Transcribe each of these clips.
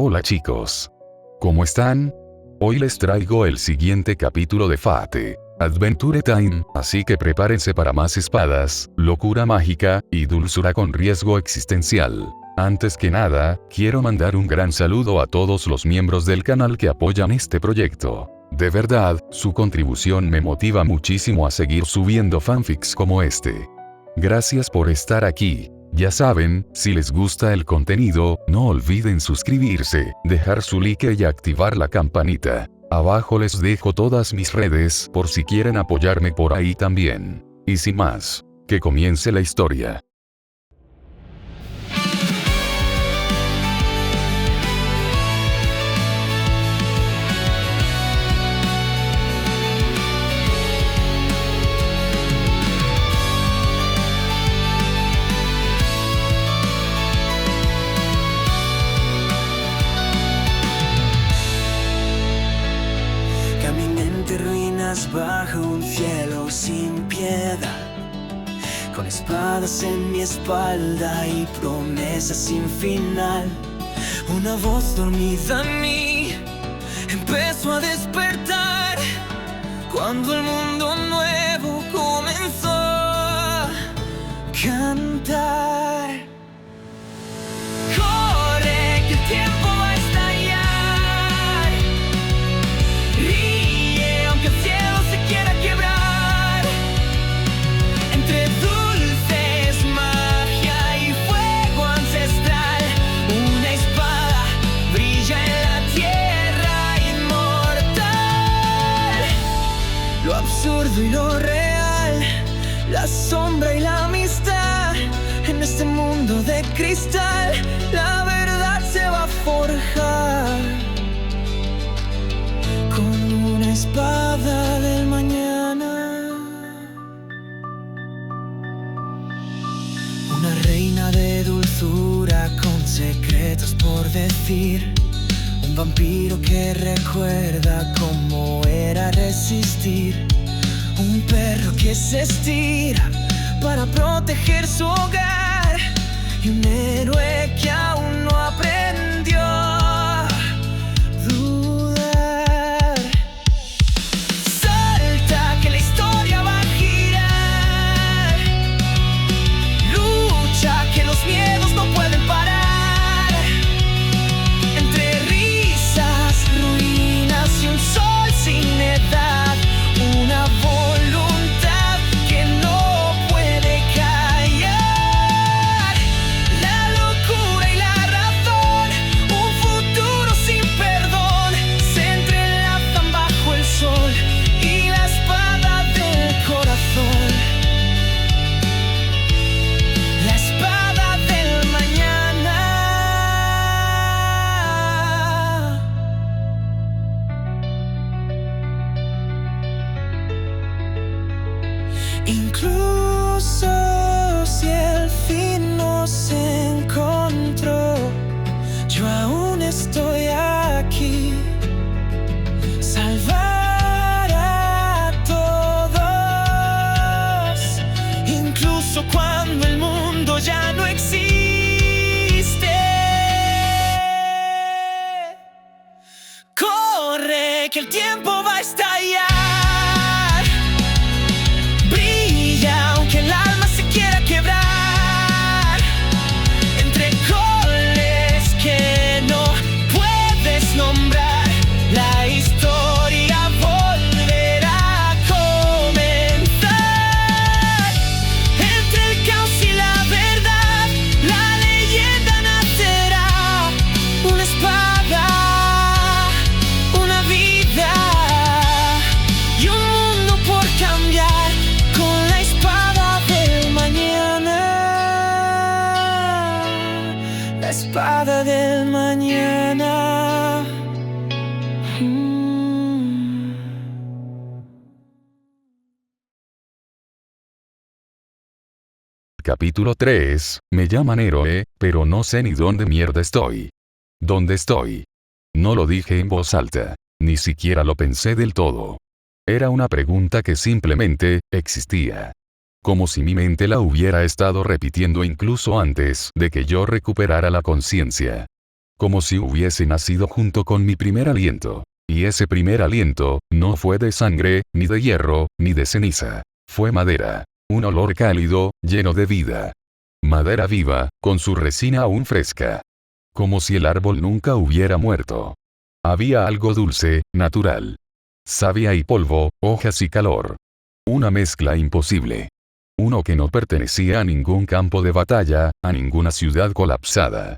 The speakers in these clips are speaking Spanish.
Hola chicos. ¿Cómo están? Hoy les traigo el siguiente capítulo de Fate Adventure Time, así que prepárense para más espadas, locura mágica, y dulzura con riesgo existencial. Antes que nada, quiero mandar un gran saludo a todos los miembros del canal que apoyan este proyecto. De verdad, su contribución me motiva muchísimo a seguir subiendo fanfics como este. Gracias por estar aquí. Ya saben, si les gusta el contenido, no olviden suscribirse, dejar su like y activar la campanita. Abajo les dejo todas mis redes por si quieren apoyarme por ahí también. Y sin más, que comience la historia. Bajo un cielo sin piedad, con espadas en mi espalda y promesas sin final. Una voz dormida en mí empezó a despertar cuando el mundo nuevo comenzó a cantar. Corre, que el tiempo va a estallar. Ríe, aunque el cielo se quiera quebrar. Entre dulces, magia y fuego ancestral, una espada brilla en la tierra inmortal. Lo absurdo y lo real, la sombra y la amistad. En este mundo de cristal, la verdad se va a forjar con una espada del mañana. Una reina de dulzura con secretos por decir. Un vampiro que recuerda cómo era resistir. Un perro que se estira para proteger su hogar. Y un héroe que aún no aprendió a dudar. Salta, que la historia va a girar. Lucha, que los miedos no pueden parar. Entre risas, ruinas y un sol sin edad, una voluntad que no puede callar. La locura y la razón, un futuro sin perdón, se entrelazan bajo el sol y la espada del corazón. La espada del mañana. Incluso si el fin no se encontró, yo aún estoy aquí. Salvar a todos, incluso cuando el mundo ya no existe. Corre, que el tiempo va a estallar. Brilla, aunque el alma se quiera quebrar. Entre coles que no puedes nombrar, la historia volverá a comenzar. Entre el caos y la verdad, la leyenda nacerá. Una espada, una vida y un mundo por cambiar con la espada del mañana. La espada del mañana. Capítulo 3, me llaman héroe, pero no sé ni dónde mierda estoy. ¿Dónde estoy? No lo dije en voz alta. Ni siquiera lo pensé del todo. Era una pregunta que simplemente existía. Como si mi mente la hubiera estado repitiendo incluso antes de que yo recuperara la conciencia. como si hubiese nacido junto con mi primer aliento. Y ese primer aliento, no fue de sangre, ni de hierro, ni de ceniza. Fue madera. Un olor cálido, lleno de vida. Madera viva, con su resina aún fresca. Como si el árbol nunca hubiera muerto. Había algo dulce, natural. Savia y polvo, hojas y calor. Una mezcla imposible. Uno que no pertenecía a ningún campo de batalla, a ninguna ciudad colapsada.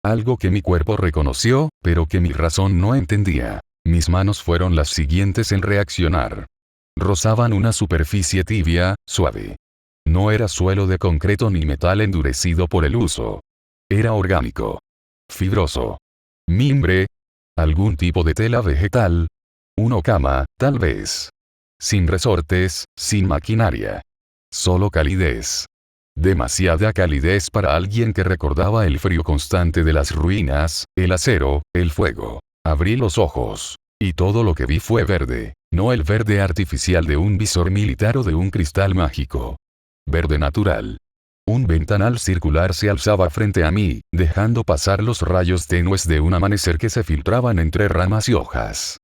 Algo que mi cuerpo reconoció, pero que mi razón no entendía. Mis manos fueron las siguientes en reaccionar. Rozaban una superficie tibia, suave. No era suelo de concreto ni metal endurecido por el uso. Era orgánico. Fibroso. Mimbre. Algún tipo de tela vegetal. Una cama, tal vez. Sin resortes, sin maquinaria. Solo calidez. Demasiada calidez para alguien que recordaba el frío constante de las ruinas, el acero, el fuego. Abrí los ojos. Y todo lo que vi fue verde. No el verde artificial de un visor militar o de un cristal mágico. Verde natural. Un ventanal circular se alzaba frente a mí, dejando pasar los rayos tenues de un amanecer que se filtraban entre ramas y hojas.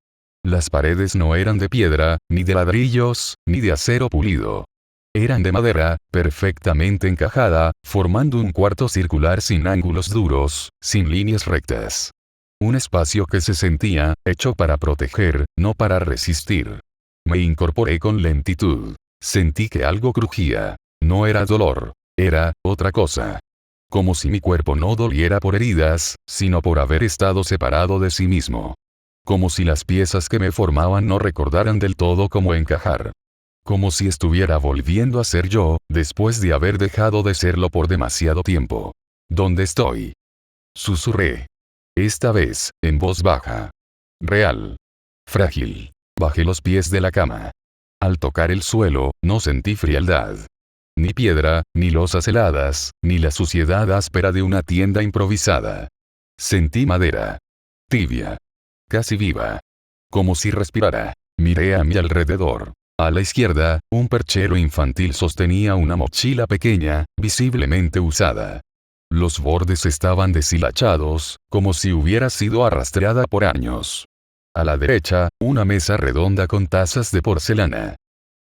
Las paredes no eran de piedra, ni de ladrillos, ni de acero pulido. Eran de madera, perfectamente encajada, formando un cuarto circular sin ángulos duros, sin líneas rectas. Un espacio que se sentía, hecho para proteger, no para resistir. Me incorporé con lentitud. Sentí que algo crujía. No era dolor. Era otra cosa. Como si mi cuerpo no doliera por heridas, sino por haber estado separado de sí mismo. Como si las piezas que me formaban no recordaran del todo cómo encajar. Como si estuviera volviendo a ser yo, después de haber dejado de serlo por demasiado tiempo. ¿Dónde estoy? Susurré. Esta vez, en voz baja. Real. Frágil. Bajé los pies de la cama. Al tocar el suelo, no sentí frialdad. Ni piedra, ni losas heladas, ni la suciedad áspera de una tienda improvisada. Sentí madera. Tibia. Casi viva. Como si respirara. Miré a mi alrededor. A la izquierda, un perchero infantil sostenía una mochila pequeña, visiblemente usada. Los bordes estaban deshilachados, como si hubiera sido arrastrada por años. A la derecha, una mesa redonda con tazas de porcelana.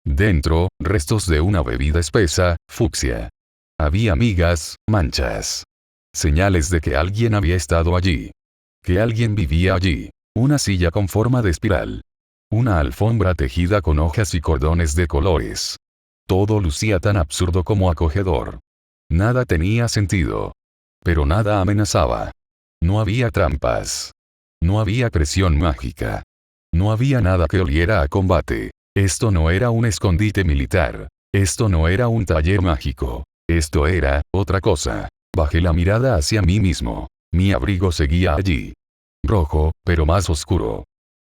Dentro, restos de una bebida espesa, fucsia. Había migas, manchas. Señales de que alguien había estado allí. Que alguien vivía allí. Una silla con forma de espiral. Una alfombra tejida con hojas y cordones de colores. Todo lucía tan absurdo como acogedor. Nada tenía sentido. Pero nada amenazaba. No había trampas. No había presión mágica. No había nada que oliera a combate. Esto no era un escondite militar. Esto no era un taller mágico. Esto era otra cosa. Bajé la mirada hacia mí mismo. Mi abrigo seguía allí. Rojo, pero más oscuro.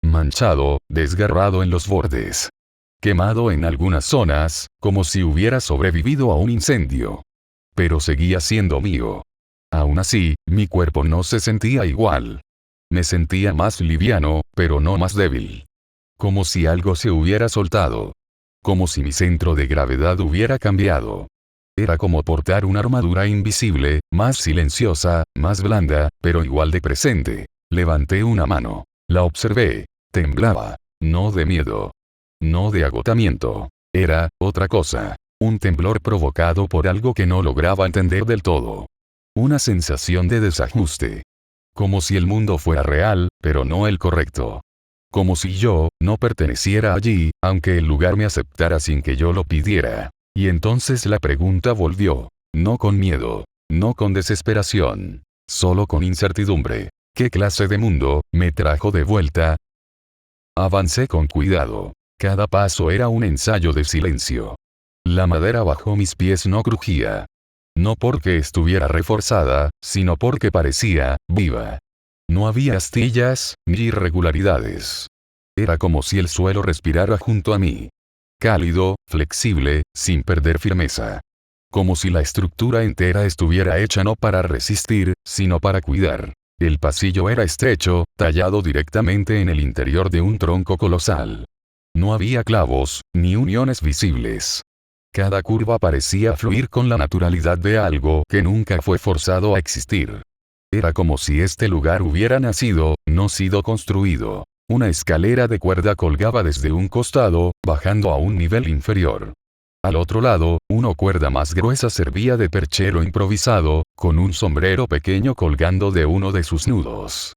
Manchado, desgarrado en los bordes. Quemado en algunas zonas, como si hubiera sobrevivido a un incendio. Pero seguía siendo mío. Aún así, mi cuerpo no se sentía igual. Me sentía más liviano, pero no más débil. Como si algo se hubiera soltado. Como si mi centro de gravedad hubiera cambiado. Era como portar una armadura invisible, más silenciosa, más blanda, pero igual de presente. Levanté una mano. La observé. Temblaba. No de miedo. No de agotamiento. Era otra cosa. Un temblor provocado por algo que no lograba entender del todo. Una sensación de desajuste. Como si el mundo fuera real, pero no el correcto. Como si yo no perteneciera allí, aunque el lugar me aceptara sin que yo lo pidiera. Y entonces la pregunta volvió. No con miedo. No con desesperación. Solo con incertidumbre. ¿Qué clase de mundo me trajo de vuelta? Avancé con cuidado. Cada paso era un ensayo de silencio. La madera bajo mis pies no crujía. No porque estuviera reforzada, sino porque parecía viva. No había astillas, ni irregularidades. Era como si el suelo respirara junto a mí. Cálido, flexible, sin perder firmeza. Como si la estructura entera estuviera hecha no para resistir, sino para cuidar. El pasillo era estrecho, tallado directamente en el interior de un tronco colosal. No había clavos, ni uniones visibles. Cada curva parecía fluir con la naturalidad de algo que nunca fue forzado a existir. Era como si este lugar hubiera nacido, no sido construido. Una escalera de cuerda colgaba desde un costado, bajando a un nivel inferior. Al otro lado, una cuerda más gruesa servía de perchero improvisado, con un sombrero pequeño colgando de uno de sus nudos.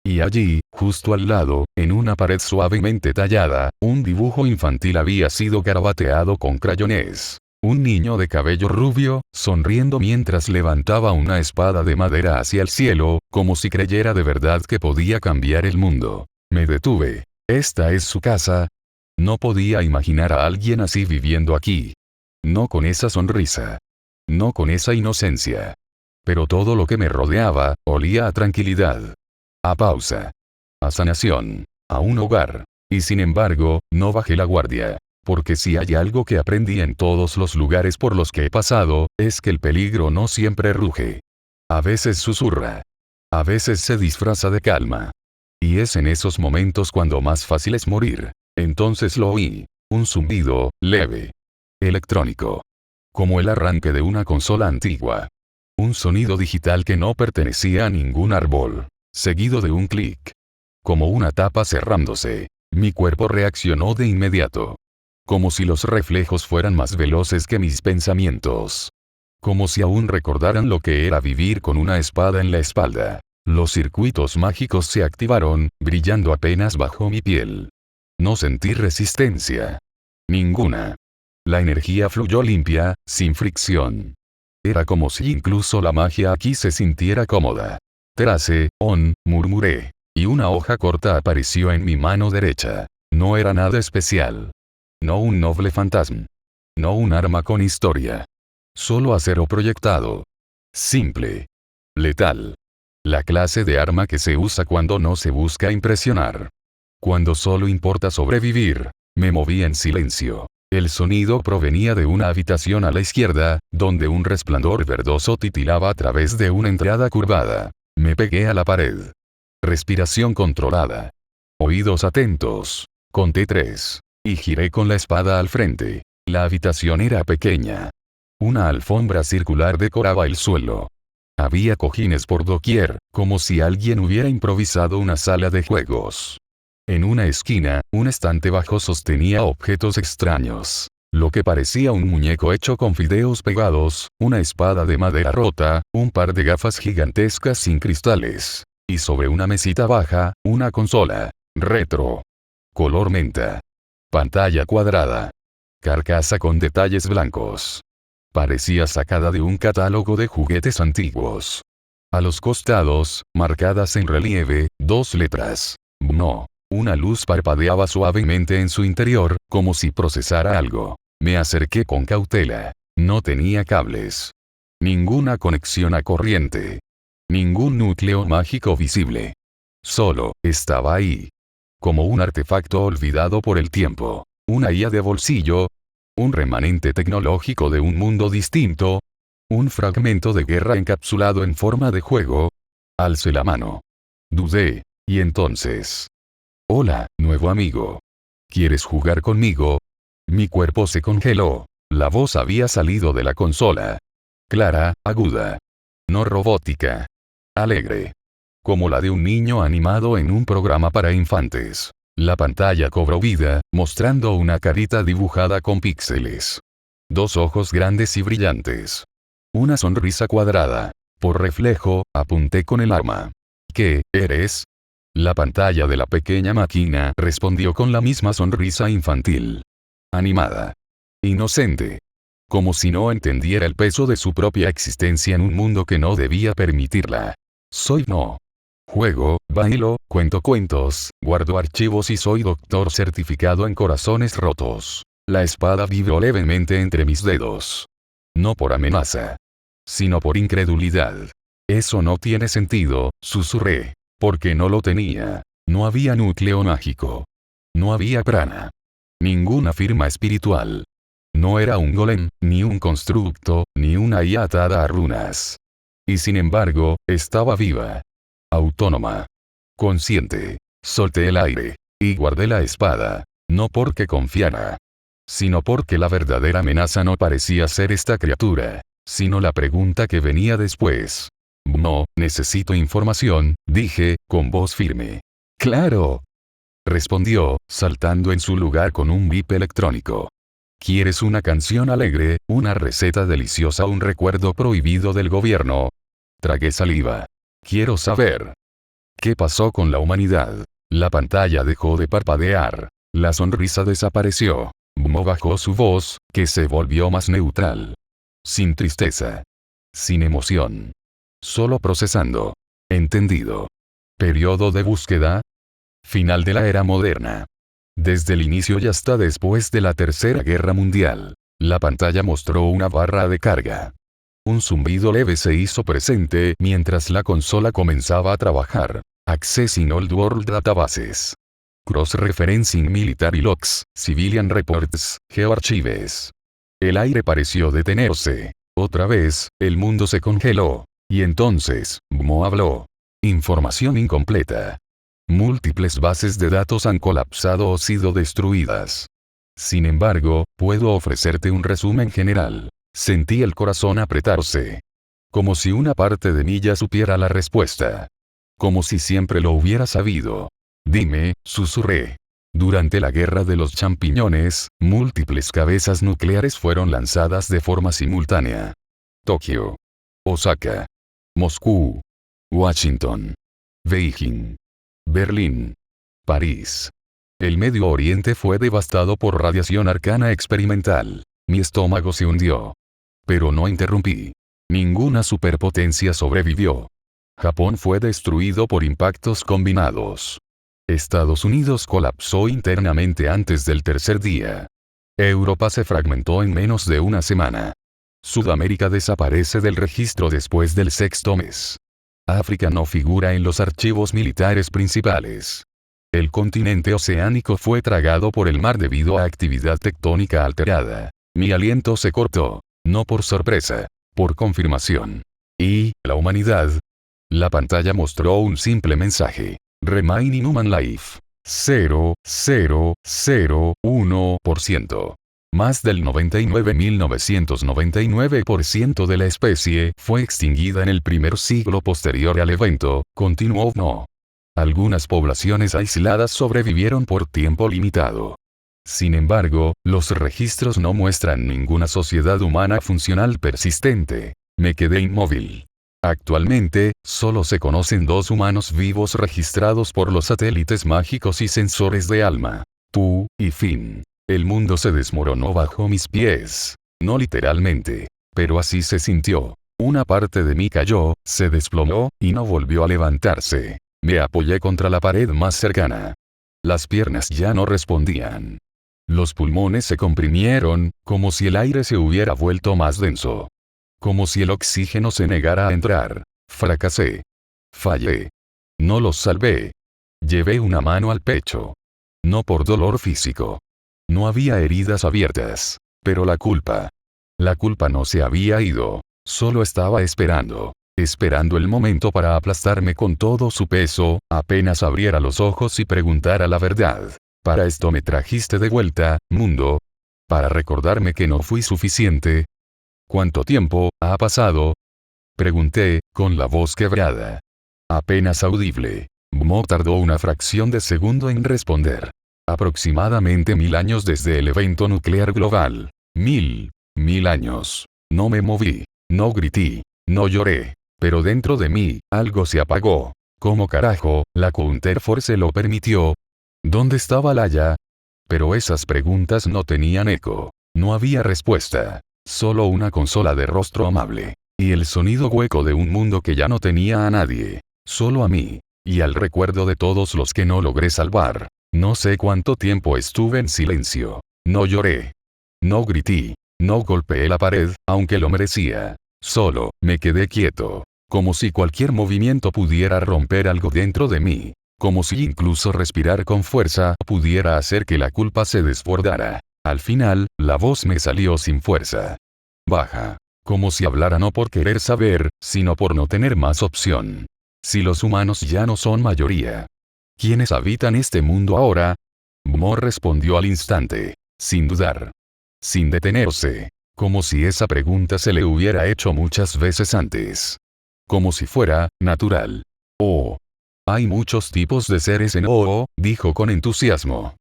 Y allí, justo al lado, en una pared suavemente tallada, un dibujo infantil había sido garabateado con crayones. Un niño de cabello rubio, sonriendo mientras levantaba una espada de madera hacia el cielo, como si creyera de verdad que podía cambiar el mundo. Me detuve. ¿Esta es su casa? No podía imaginar a alguien así viviendo aquí. No con esa sonrisa. No con esa inocencia. Pero todo lo que me rodeaba, olía a tranquilidad. A pausa. A sanación. A un hogar. Y sin embargo, no bajé la guardia. Porque si hay algo que aprendí en todos los lugares por los que he pasado, es que el peligro no siempre ruge. A veces susurra. A veces se disfraza de calma. Y es en esos momentos cuando más fácil es morir. Entonces lo oí. Un zumbido, leve. Electrónico. Como el arranque de una consola antigua. Un sonido digital que no pertenecía a ningún árbol. Seguido de un clic. Como una tapa cerrándose. Mi cuerpo reaccionó de inmediato. Como si los reflejos fueran más veloces que mis pensamientos. Como si aún recordaran lo que era vivir con una espada en la espalda. Los circuitos mágicos se activaron, brillando apenas bajo mi piel. No sentí resistencia. Ninguna. La energía fluyó limpia, sin fricción. Era como si incluso la magia aquí se sintiera cómoda. Trace, murmuré. Y una hoja corta apareció en mi mano derecha. No era nada especial. No un noble fantasma. No un arma con historia. Solo acero proyectado. Simple. Letal. La clase de arma que se usa cuando no se busca impresionar. Cuando solo importa sobrevivir. Me moví en silencio. El sonido provenía de una habitación a la izquierda, donde un resplandor verdoso titilaba a través de una entrada curvada. Me pegué a la pared. Respiración controlada. Oídos atentos. Conté 3. Y giré con la espada al frente. La habitación era pequeña. Una alfombra circular decoraba el suelo. Había cojines por doquier, como si alguien hubiera improvisado una sala de juegos. En una esquina, un estante bajo sostenía objetos extraños. Lo que parecía un muñeco hecho con fideos pegados, una espada de madera rota, un par de gafas gigantescas sin cristales. Y sobre una mesita baja, una consola. Retro. Color menta. Pantalla cuadrada. Carcasa con detalles blancos. Parecía sacada de un catálogo de juguetes antiguos. A los costados, marcadas en relieve, 2 letras. No. Una luz parpadeaba suavemente en su interior, como si procesara algo. Me acerqué con cautela. No tenía cables. Ninguna conexión a corriente. Ningún núcleo mágico visible. Solo, estaba ahí. Como un artefacto olvidado por el tiempo. Una IA de bolsillo. Un remanente tecnológico de un mundo distinto. Un fragmento de guerra encapsulado en forma de juego. Alcé la mano. Dudé. Y entonces. Hola, nuevo amigo. ¿Quieres jugar conmigo? Mi cuerpo se congeló. La voz había salido de la consola. Clara, aguda. No robótica. Alegre. Como la de un niño animado en un programa para infantes. La pantalla cobró vida, mostrando una carita dibujada con píxeles. 2 ojos grandes y brillantes. Una sonrisa cuadrada. Por reflejo, apunté con el arma. ¿Qué eres? La pantalla de la pequeña máquina respondió con la misma sonrisa infantil. Animada. Inocente. Como si no entendiera el peso de su propia existencia en un mundo que no debía permitirla. Soy no. Juego, bailo, cuento cuentos, guardo archivos y soy doctor certificado en corazones rotos. La espada vibró levemente entre mis dedos. No por amenaza. Sino por incredulidad. Eso no tiene sentido, susurré. Porque no lo tenía. No había núcleo mágico. No había prana. Ninguna firma espiritual. No era un golem, ni un constructo, ni una IA atada a runas. Y sin embargo, estaba viva. Autónoma. Consciente. Solté el aire. Y guardé la espada. No porque confiara. Sino porque la verdadera amenaza no parecía ser esta criatura. Sino la pregunta que venía después. No, necesito información, dije, con voz firme. Claro. Respondió, saltando en su lugar con un bip electrónico. ¿Quieres una canción alegre, una receta deliciosa, un recuerdo prohibido del gobierno? Tragué saliva. Quiero saber. ¿Qué pasó con la humanidad? La pantalla dejó de parpadear. La sonrisa desapareció. Mo bajó su voz, que se volvió más neutral. Sin tristeza. Sin emoción. Solo procesando. Entendido. Periodo de búsqueda. Final de la era moderna. Desde el inicio y hasta después de la Tercera Guerra Mundial, la pantalla mostró una barra de carga. Un zumbido leve se hizo presente mientras la consola comenzaba a trabajar. Accessing Old World Databases. Cross-referencing Military Logs, Civilian Reports, GeoArchives. El aire pareció detenerse. Otra vez, el mundo se congeló. Y entonces, Mo habló. Información incompleta. Múltiples bases de datos han colapsado o sido destruidas. Sin embargo, puedo ofrecerte un resumen general. Sentí el corazón apretarse. Como si una parte de mí ya supiera la respuesta. Como si siempre lo hubiera sabido. Dime, susurré. Durante la Guerra de los Champiñones, múltiples cabezas nucleares fueron lanzadas de forma simultánea. Tokio. Osaka. Moscú. Washington. Beijing. Berlín. París. El Medio Oriente fue devastado por radiación arcana experimental. Mi estómago se hundió. Pero no interrumpí. Ninguna superpotencia sobrevivió. Japón fue destruido por impactos combinados. Estados Unidos colapsó internamente antes del tercer día. Europa se fragmentó en menos de una semana. Sudamérica desaparece del registro después del sexto mes. África no figura en los archivos militares principales. El continente oceánico fue tragado por el mar debido a actividad tectónica alterada. Mi aliento se cortó. No por sorpresa. Por confirmación. Y, la humanidad. La pantalla mostró un simple mensaje. Remaining Human Life. 0,001%. Más del 99.999% de la especie fue extinguida en el primer siglo posterior al evento, continuó No. Algunas poblaciones aisladas sobrevivieron por tiempo limitado. Sin embargo, los registros no muestran ninguna sociedad humana funcional persistente. Me quedé inmóvil. Actualmente, solo se conocen 2 humanos vivos registrados por los satélites mágicos y sensores de alma. Tú, y Finn. El mundo se desmoronó bajo mis pies. No literalmente. Pero así se sintió. Una parte de mí cayó, se desplomó, y no volvió a levantarse. Me apoyé contra la pared más cercana. Las piernas ya no respondían. Los pulmones se comprimieron, como si el aire se hubiera vuelto más denso. Como si el oxígeno se negara a entrar. Fracasé. Fallé. No los salvé. Llevé una mano al pecho. No por dolor físico. No había heridas abiertas. Pero la culpa. La culpa no se había ido. Solo estaba esperando. Esperando el momento para aplastarme con todo su peso, apenas abriera los ojos y preguntara la verdad. Para esto me trajiste de vuelta, mundo. Para recordarme que no fui suficiente. ¿Cuánto tiempo ha pasado? Pregunté, con la voz quebrada. Apenas audible. Mo tardó una fracción de segundo en responder. Aproximadamente 1000 años desde el evento nuclear global. 1000 años. No me moví. No grité. No lloré. Pero dentro de mí, algo se apagó. ¿Cómo carajo, la Counterforce lo permitió? ¿Dónde estaba Laia? Pero esas preguntas no tenían eco. No había respuesta. Solo una consola de rostro amable. Y el sonido hueco de un mundo que ya no tenía a nadie. Solo a mí. Y al recuerdo de todos los que no logré salvar. No sé cuánto tiempo estuve en silencio. No lloré. No grité. No golpeé la pared, aunque lo merecía. Solo, me quedé quieto. Como si cualquier movimiento pudiera romper algo dentro de mí. Como si incluso respirar con fuerza pudiera hacer que la culpa se desbordara. Al final, la voz me salió sin fuerza. Baja. Como si hablara no por querer saber, sino por no tener más opción. Si los humanos ya no son mayoría. ¿Quiénes habitan este mundo ahora? Mo respondió al instante. Sin dudar. Sin detenerse. Como si esa pregunta se le hubiera hecho muchas veces antes. como si fuera natural. Oh. Hay muchos tipos de seres en Oh, dijo con entusiasmo.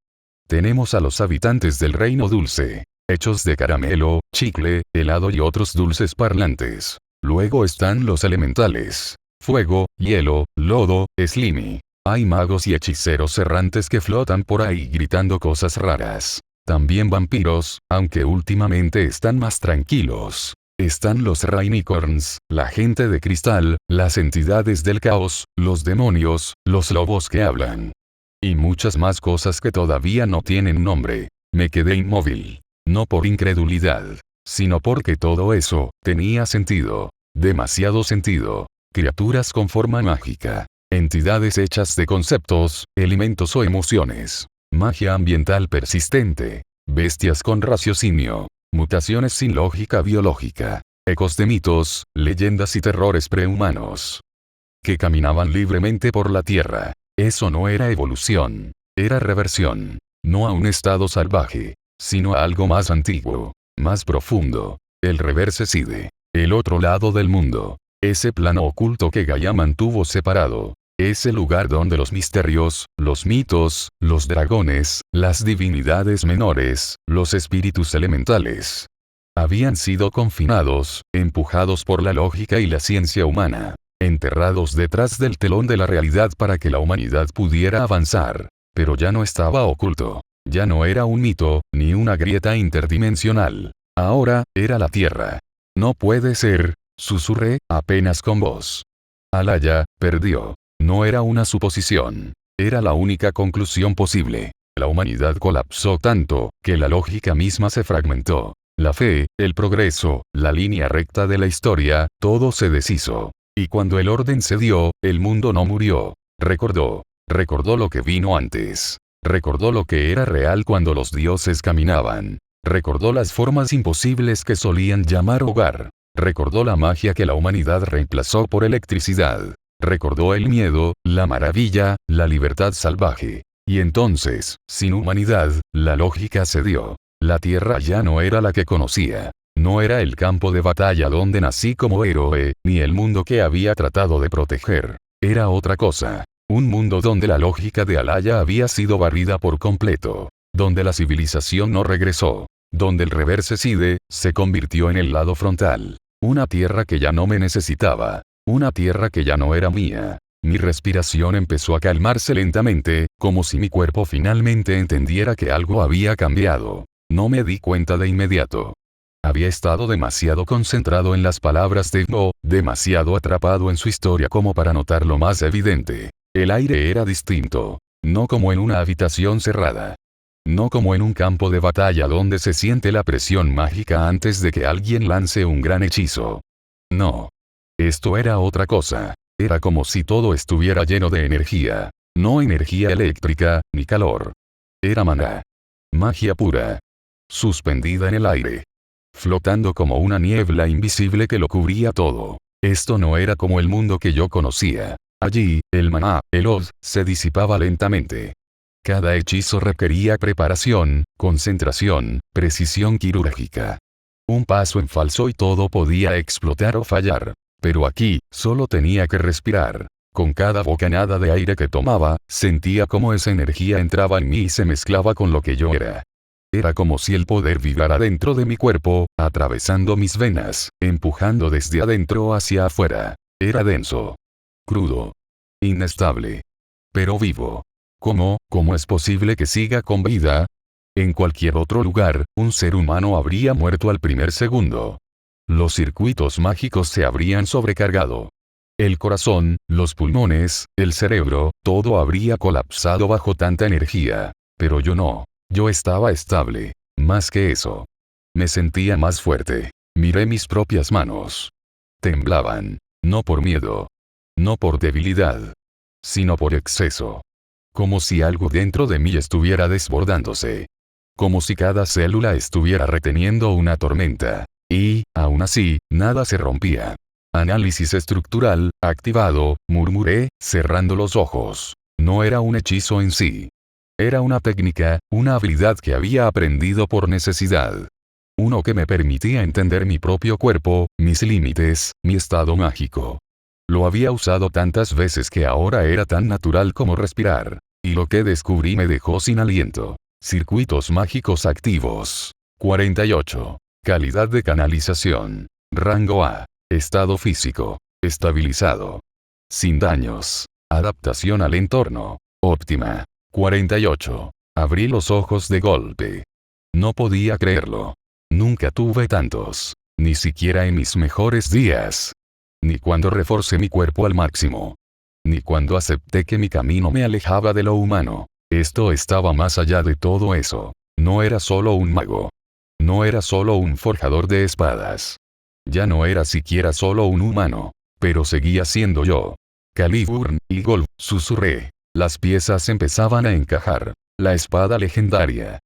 Tenemos a los habitantes del reino dulce, hechos de caramelo, chicle, helado y otros dulces parlantes. Luego están los elementales. Fuego, hielo, lodo, slimy. Hay magos y hechiceros errantes que flotan por ahí gritando cosas raras. También vampiros, aunque últimamente están más tranquilos. Están los Rainicorns, la gente de cristal, las entidades del caos, los demonios, los lobos que hablan. Y muchas más cosas que todavía no tienen nombre. Me quedé inmóvil. No por incredulidad, sino porque todo eso tenía sentido. Demasiado sentido. Criaturas con forma mágica. Entidades hechas de conceptos, elementos o emociones. Magia ambiental persistente. Bestias con raciocinio. Mutaciones sin lógica biológica. Ecos de mitos, leyendas y terrores prehumanos. Que caminaban libremente por la tierra. Eso no era evolución. Era reversión. No a un estado salvaje, sino a algo más antiguo, más profundo. El Reversicide. El otro lado del mundo. Ese plano oculto que Gaia mantuvo separado. Ese lugar donde los misterios, los mitos, los dragones, las divinidades menores, los espíritus elementales, habían sido confinados, empujados por la lógica y la ciencia humana, enterrados detrás del telón de la realidad para que la humanidad pudiera avanzar. Pero ya no estaba oculto. Ya no era un mito, ni una grieta interdimensional. Ahora, era la Tierra. No puede ser, susurré, apenas con voz. Alaya, perdió. No era una suposición. Era la única conclusión posible. La humanidad colapsó tanto, que la lógica misma se fragmentó. La fe, el progreso, la línea recta de la historia, todo se deshizo. Y cuando el orden se dio, el mundo no murió. Recordó. Recordó lo que vino antes. Recordó lo que era real cuando los dioses caminaban. Recordó las formas imposibles que solían llamar hogar. Recordó la magia que la humanidad reemplazó por electricidad. Recordó el miedo, la maravilla, la libertad salvaje. Y entonces, sin humanidad, la lógica cedió. La tierra ya no era la que conocía. No era el campo de batalla donde nací como héroe, ni el mundo que había tratado de proteger. Era otra cosa. Un mundo donde la lógica de Alaya había sido barrida por completo. Donde la civilización no regresó. Donde el Reversicide se convirtió en el lado frontal. Una tierra que ya no me necesitaba. Una tierra que ya no era mía. Mi respiración empezó a calmarse lentamente, como si mi cuerpo finalmente entendiera que algo había cambiado. No me di cuenta de inmediato. Había estado demasiado concentrado en las palabras de Go, demasiado atrapado en su historia como para notar lo más evidente. El aire era distinto. No como en una habitación cerrada. No como en un campo de batalla donde se siente la presión mágica antes de que alguien lance un gran hechizo. No. Esto era otra cosa. Era como si todo estuviera lleno de energía. No energía eléctrica, ni calor. Era maná. Magia pura. Suspendida en el aire. Flotando como una niebla invisible que lo cubría todo. Esto no era como el mundo que yo conocía. Allí, el maná, el od, se disipaba lentamente. Cada hechizo requería preparación, concentración, precisión quirúrgica. Un paso en falso y todo podía explotar o fallar. Pero aquí, solo tenía que respirar. Con cada bocanada de aire que tomaba, sentía como esa energía entraba en mí y se mezclaba con lo que yo era. Era como si el poder vibrara dentro de mi cuerpo, atravesando mis venas, empujando desde adentro hacia afuera. Era denso. Crudo. Inestable. Pero vivo. ¿Cómo es posible que siga con vida? En cualquier otro lugar, un ser humano habría muerto al primer segundo. Los circuitos mágicos se habrían sobrecargado. El corazón, los pulmones, el cerebro, todo habría colapsado bajo tanta energía. Pero yo no. Yo estaba estable. Más que eso. Me sentía más fuerte. Miré mis propias manos. Temblaban. No por miedo. No por debilidad. Sino por exceso. Como si algo dentro de mí estuviera desbordándose. Como si cada célula estuviera reteniendo una tormenta. Y, aún así, nada se rompía. Análisis estructural, activado, murmuré, cerrando los ojos. No era un hechizo en sí. Era una técnica, una habilidad que había aprendido por necesidad. Uno que me permitía entender mi propio cuerpo, mis límites, mi estado mágico. Lo había usado tantas veces que ahora era tan natural como respirar. Y lo que descubrí me dejó sin aliento. Circuitos mágicos activos. 48. Calidad de canalización. Rango A. Estado físico. Estabilizado. Sin daños. Adaptación al entorno. Óptima. 48. Abrí los ojos de golpe. No podía creerlo. Nunca tuve tantos. Ni siquiera en mis mejores días. Ni cuando reforcé mi cuerpo al máximo. Ni cuando acepté que mi camino me alejaba de lo humano. Esto estaba más allá de todo eso. No era solo un mago. No era solo un forjador de espadas. Ya no era siquiera solo un humano. Pero seguía siendo yo. Caliburn, Eagle, susurré. Las piezas empezaban a encajar. La espada legendaria.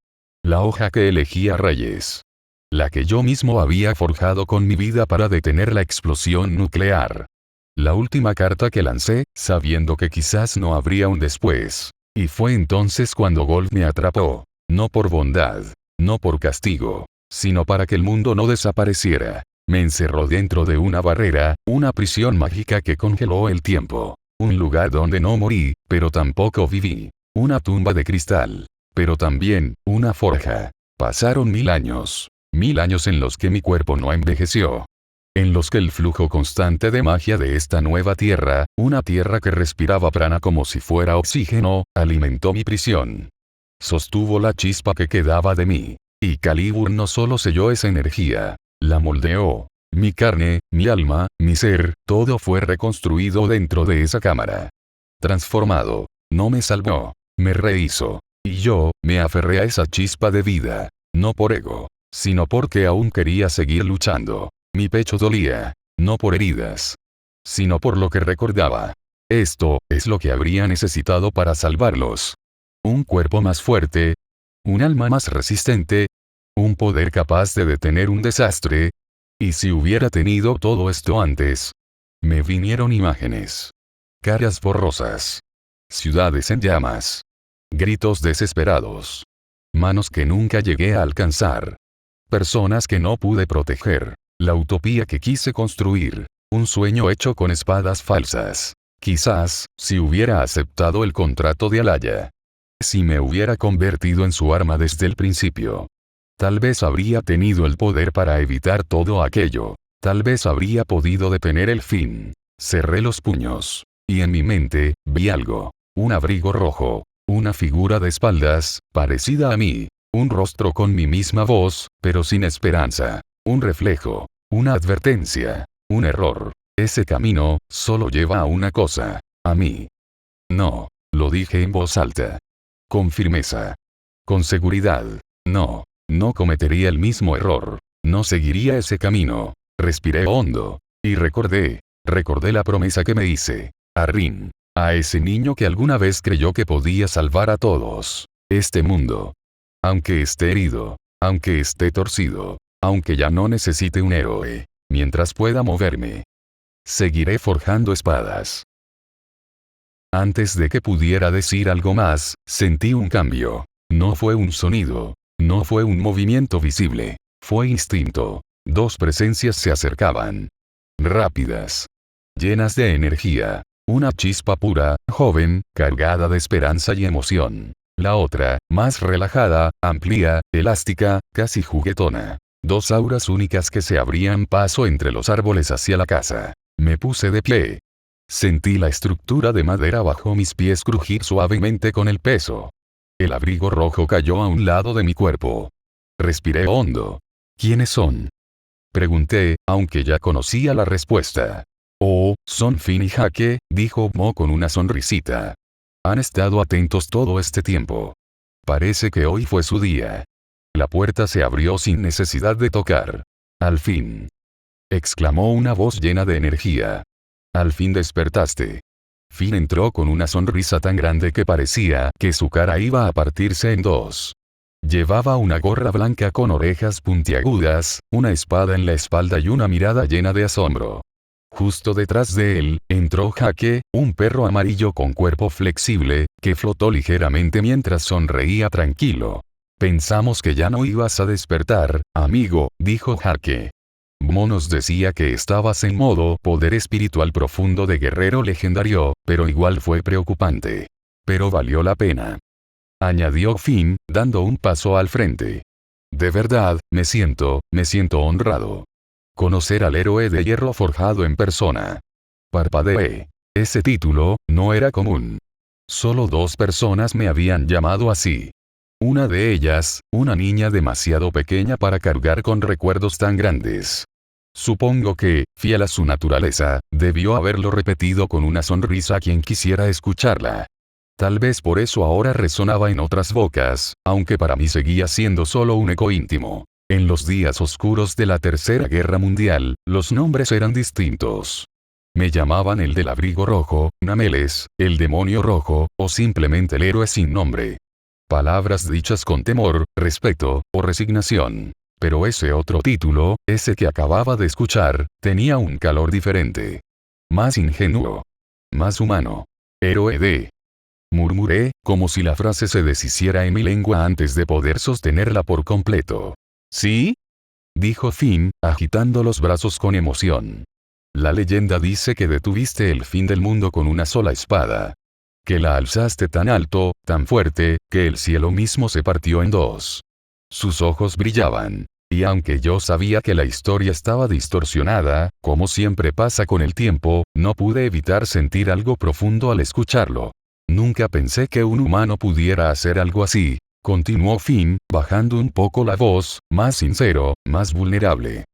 La hoja que elegía reyes. La que yo mismo había forjado con mi vida para detener la explosión nuclear. La última carta que lancé, sabiendo que quizás no habría un después. Y fue entonces cuando Gold me atrapó. No por bondad. No por castigo. Sino para que el mundo no desapareciera. Me encerró dentro de una barrera, una prisión mágica que congeló el tiempo. Un lugar donde no morí, pero tampoco viví. Una tumba de cristal. Pero también, una forja. Pasaron 1000 años. 1000 años en los que mi cuerpo no envejeció. En los que el flujo constante de magia de esta nueva tierra, una tierra que respiraba prana como si fuera oxígeno, alimentó mi prisión. Sostuvo la chispa que quedaba de mí. Y Calibur no solo selló esa energía, la moldeó. Mi carne, mi alma, mi ser, todo fue reconstruido dentro de esa cámara. Transformado. No me salvó. Me rehizo. Y yo, me aferré a esa chispa de vida. No por ego. Sino porque aún quería seguir luchando. Mi pecho dolía. No por heridas. Sino por lo que recordaba. Esto, es lo que habría necesitado para salvarlos. Un cuerpo más fuerte. Un alma más resistente. Un poder capaz de detener un desastre. Y si hubiera tenido todo esto antes. Me vinieron imágenes. Caras borrosas. Ciudades en llamas. Gritos desesperados. Manos que nunca llegué a alcanzar. Personas que no pude proteger. La utopía que quise construir. Un sueño hecho con espadas falsas. Quizás, si hubiera aceptado el contrato de Alaya. Si me hubiera convertido en su arma desde el principio. Tal vez habría tenido el poder para evitar todo aquello. Tal vez habría podido detener el fin. Cerré los puños. Y en mi mente, vi algo. Un abrigo rojo. Una figura de espaldas, parecida a mí. Un rostro con mi misma voz, pero sin esperanza. Un reflejo. Una advertencia. Un error. Ese camino, solo lleva a una cosa. A mí. No. Lo dije en voz alta. Con firmeza. Con seguridad. No. No cometería el mismo error. No seguiría ese camino. Respiré hondo. Y recordé la promesa que me hice. A Rin. A ese niño que alguna vez creyó que podía salvar a todos. Este mundo. Aunque esté herido. Aunque esté torcido. Aunque ya no necesite un héroe. Mientras pueda moverme. Seguiré forjando espadas. Antes de que pudiera decir algo más, sentí un cambio. No fue un sonido. No fue un movimiento visible. Fue instinto. Dos presencias se acercaban. Rápidas. Llenas de energía. Una chispa pura, joven, cargada de esperanza y emoción. La otra, más relajada, amplia, elástica, casi juguetona. Dos auras únicas que se abrían paso entre los árboles hacia la casa. Me puse de pie. Sentí la estructura de madera bajo mis pies crujir suavemente con el peso. El abrigo rojo cayó a un lado de mi cuerpo. Respiré hondo. ¿Quiénes son? Pregunté, aunque ya conocía la respuesta. Oh, son Finn y Hake, dijo Mo con una sonrisita. Han estado atentos todo este tiempo. Parece que hoy fue su día. La puerta se abrió sin necesidad de tocar. Al fin. Exclamó una voz llena de energía. Al fin despertaste. Finn entró con una sonrisa tan grande que parecía que su cara iba a partirse en dos. Llevaba una gorra blanca con orejas puntiagudas, una espada en la espalda y una mirada llena de asombro. Justo detrás de él, entró Hake, un perro amarillo con cuerpo flexible, que flotó ligeramente mientras sonreía tranquilo. Pensamos que ya no ibas a despertar, amigo, dijo Hake. Mo nos decía que estabas en modo poder espiritual profundo de guerrero legendario, pero igual fue preocupante. Pero valió la pena. Añadió Finn, dando un paso al frente. De verdad, me siento honrado. Conocer al héroe de hierro forjado en persona. Parpadeé. Ese título no era común. Solo 2 personas me habían llamado así. Una de ellas, una niña demasiado pequeña para cargar con recuerdos tan grandes. Supongo que, fiel a su naturaleza, debió haberlo repetido con una sonrisa a quien quisiera escucharla. Tal vez por eso ahora resonaba en otras bocas, aunque para mí seguía siendo solo un eco íntimo. En los días oscuros de la Tercera Guerra Mundial, los nombres eran distintos. Me llamaban el del abrigo rojo, Nameles, el demonio rojo, o simplemente el héroe sin nombre. Palabras dichas con temor, respeto, o resignación. Pero ese otro título, ese que acababa de escuchar, tenía un calor diferente. Más ingenuo. Más humano. Héroe de... Murmuré, como si la frase se deshiciera en mi lengua antes de poder sostenerla por completo. ¿Sí? Dijo Finn, agitando los brazos con emoción. La leyenda dice que detuviste el fin del mundo con una sola espada. Que la alzaste tan alto, tan fuerte, que el cielo mismo se partió en 2. Sus ojos brillaban. Y aunque yo sabía que la historia estaba distorsionada, como siempre pasa con el tiempo, no pude evitar sentir algo profundo al escucharlo. Nunca pensé que un humano pudiera hacer algo así, continuó Finn, bajando un poco la voz, más sincero, más vulnerable.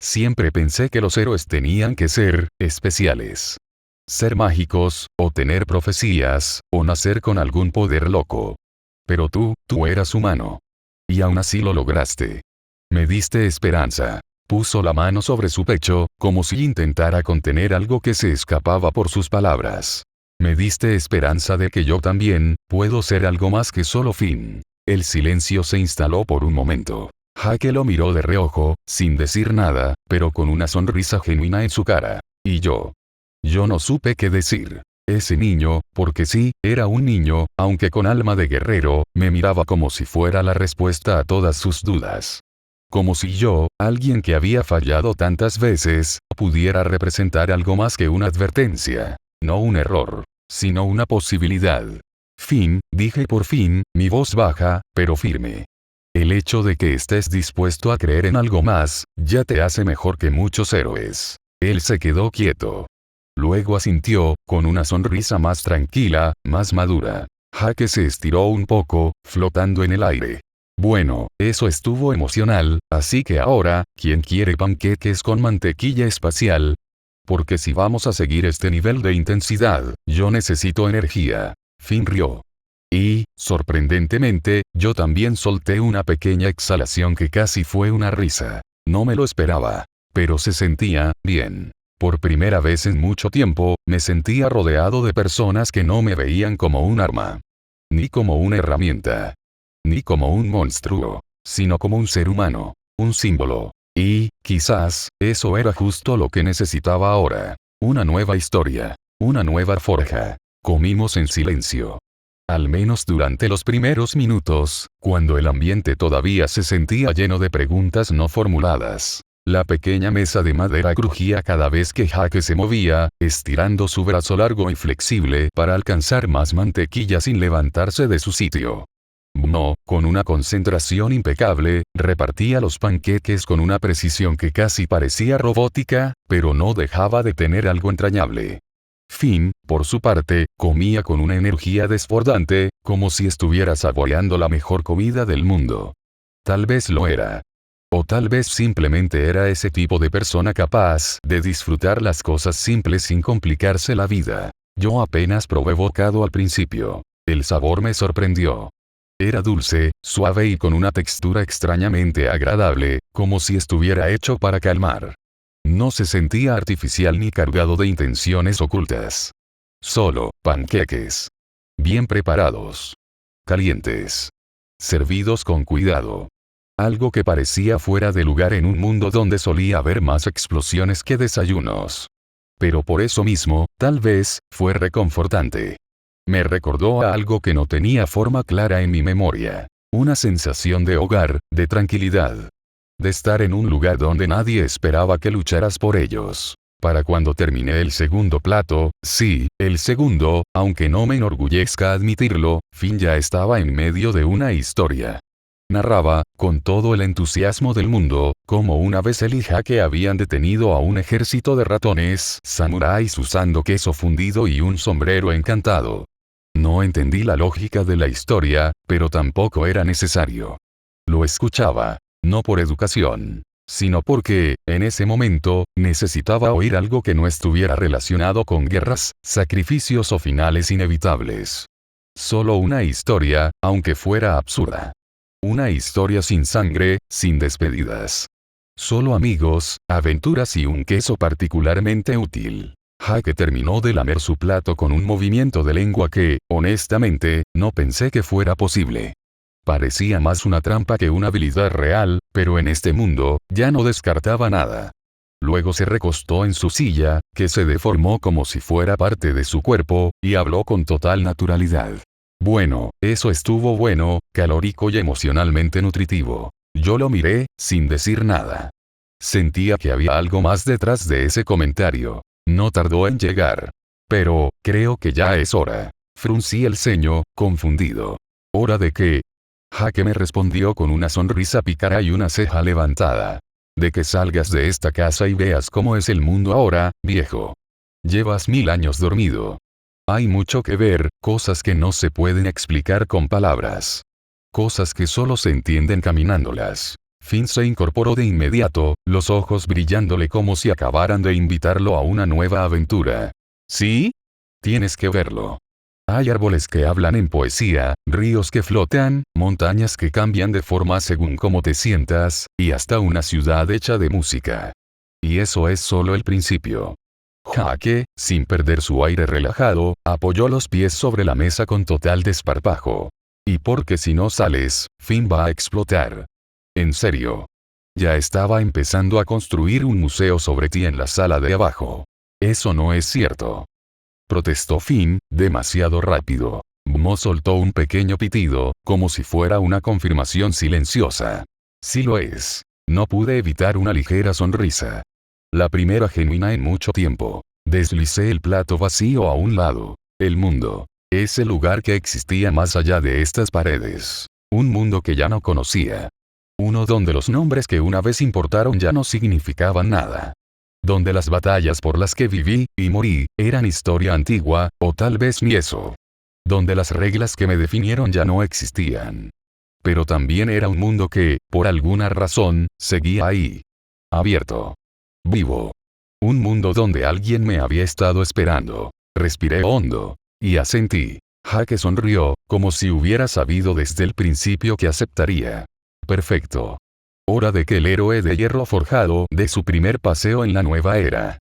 Siempre pensé que los héroes tenían que ser especiales. Ser mágicos, o tener profecías, o nacer con algún poder loco. Pero tú eras humano. Y aún así lo lograste. Me diste esperanza. Puso la mano sobre su pecho, como si intentara contener algo que se escapaba por sus palabras. Me diste esperanza de que yo también puedo ser algo más que solo Finn. El silencio se instaló por un momento. Jake lo miró de reojo, sin decir nada, pero con una sonrisa genuina en su cara. Y yo no supe qué decir. Ese niño, porque sí, era un niño, aunque con alma de guerrero, me miraba como si fuera la respuesta a todas sus dudas. Como si yo, alguien que había fallado tantas veces, pudiera representar algo más que una advertencia. No un error, sino una posibilidad. Finn, dije por fin, mi voz baja, pero firme. El hecho de que estés dispuesto a creer en algo más, ya te hace mejor que muchos héroes. Él se quedó quieto. Luego asintió, con una sonrisa más tranquila, más madura. Jake se estiró un poco, flotando en el aire. Bueno, eso estuvo emocional, así que ahora, ¿quién quiere panqueques con mantequilla espacial? Porque si vamos a seguir este nivel de intensidad, yo necesito energía. Finn rió. Y, sorprendentemente, yo también solté una pequeña exhalación que casi fue una risa. No me lo esperaba. Pero se sentía bien. Por primera vez en mucho tiempo, me sentía rodeado de personas que no me veían como un arma. Ni como una herramienta. Ni como un monstruo. Sino como un ser humano. Un símbolo. Y, quizás, eso era justo lo que necesitaba ahora. Una nueva historia. Una nueva forja. Comimos en silencio. Al menos durante los primeros minutos, cuando el ambiente todavía se sentía lleno de preguntas no formuladas. La pequeña mesa de madera crujía cada vez que Jake se movía, estirando su brazo largo y flexible para alcanzar más mantequilla sin levantarse de su sitio. No, con una concentración impecable, repartía los panqueques con una precisión que casi parecía robótica, pero no dejaba de tener algo entrañable. Finn, por su parte, comía con una energía desbordante, como si estuviera saboreando la mejor comida del mundo. Tal vez lo era. O tal vez simplemente era ese tipo de persona capaz de disfrutar las cosas simples sin complicarse la vida. Yo apenas probé bocado al principio. El sabor me sorprendió. Era dulce, suave y con una textura extrañamente agradable, como si estuviera hecho para calmar. No se sentía artificial ni cargado de intenciones ocultas. Solo, panqueques. Bien preparados. Calientes. Servidos con cuidado. Algo que parecía fuera de lugar en un mundo donde solía haber más explosiones que desayunos. Pero por eso mismo, tal vez, fue reconfortante. Me recordó a algo que no tenía forma clara en mi memoria. Una sensación de hogar, de tranquilidad. De estar en un lugar donde nadie esperaba que lucharas por ellos. Para cuando terminé el segundo plato, sí, el segundo, aunque no me enorgullezca admitirlo, Finn ya estaba en medio de una historia. Narraba, con todo el entusiasmo del mundo, cómo una vez él y Jake habían detenido a un ejército de ratones samuráis usando queso fundido y un sombrero encantado. No entendí la lógica de la historia, pero tampoco era necesario. Lo escuchaba, no por educación, sino porque, en ese momento, necesitaba oír algo que no estuviera relacionado con guerras, sacrificios o finales inevitables. Solo una historia, aunque fuera absurda. Una historia sin sangre, sin despedidas. Solo amigos, aventuras y un queso particularmente útil. Jake terminó de lamer su plato con un movimiento de lengua que, honestamente, no pensé que fuera posible. Parecía más una trampa que una habilidad real, pero en este mundo, ya no descartaba nada. Luego se recostó en su silla, que se deformó como si fuera parte de su cuerpo, y habló con total naturalidad. Bueno, eso estuvo bueno, calórico y emocionalmente nutritivo. Yo lo miré, sin decir nada. Sentía que había algo más detrás de ese comentario. No tardó en llegar. Pero, creo que ya es hora. Fruncí el ceño, confundido. ¿Hora de qué? Jake me respondió con una sonrisa pícara y una ceja levantada. De que salgas de esta casa y veas cómo es el mundo ahora, viejo. Llevas 1000 años dormido. Hay mucho que ver, cosas que no se pueden explicar con palabras. Cosas que solo se entienden caminándolas. Finn se incorporó de inmediato, los ojos brillándole como si acabaran de invitarlo a una nueva aventura. ¿Sí? Tienes que verlo. Hay árboles que hablan en poesía, ríos que flotan, montañas que cambian de forma según cómo te sientas, y hasta una ciudad hecha de música. Y eso es solo el principio. Jake, sin perder su aire relajado, apoyó los pies sobre la mesa con total desparpajo. Y porque si no sales, Finn va a explotar. En serio. Ya estaba empezando a construir un museo sobre ti en la sala de abajo. Eso no es cierto. Protestó Finn, demasiado rápido. Mo soltó un pequeño pitido, como si fuera una confirmación silenciosa. Sí lo es. No pude evitar una ligera sonrisa. La primera genuina en mucho tiempo. Deslicé el plato vacío a un lado. El mundo. Ese lugar que existía más allá de estas paredes. Un mundo que ya no conocía. Uno donde los nombres que una vez importaron ya no significaban nada. Donde las batallas por las que viví y morí eran historia antigua, o tal vez ni eso. Donde las reglas que me definieron ya no existían. Pero también era un mundo que, por alguna razón, seguía ahí. Abierto. Vivo. Un mundo donde alguien me había estado esperando. Respiré hondo. Y asentí. Jake sonrió, como si hubiera sabido desde el principio que aceptaría. Perfecto. Hora de que el héroe de hierro forjado dé su primer paseo en la nueva era.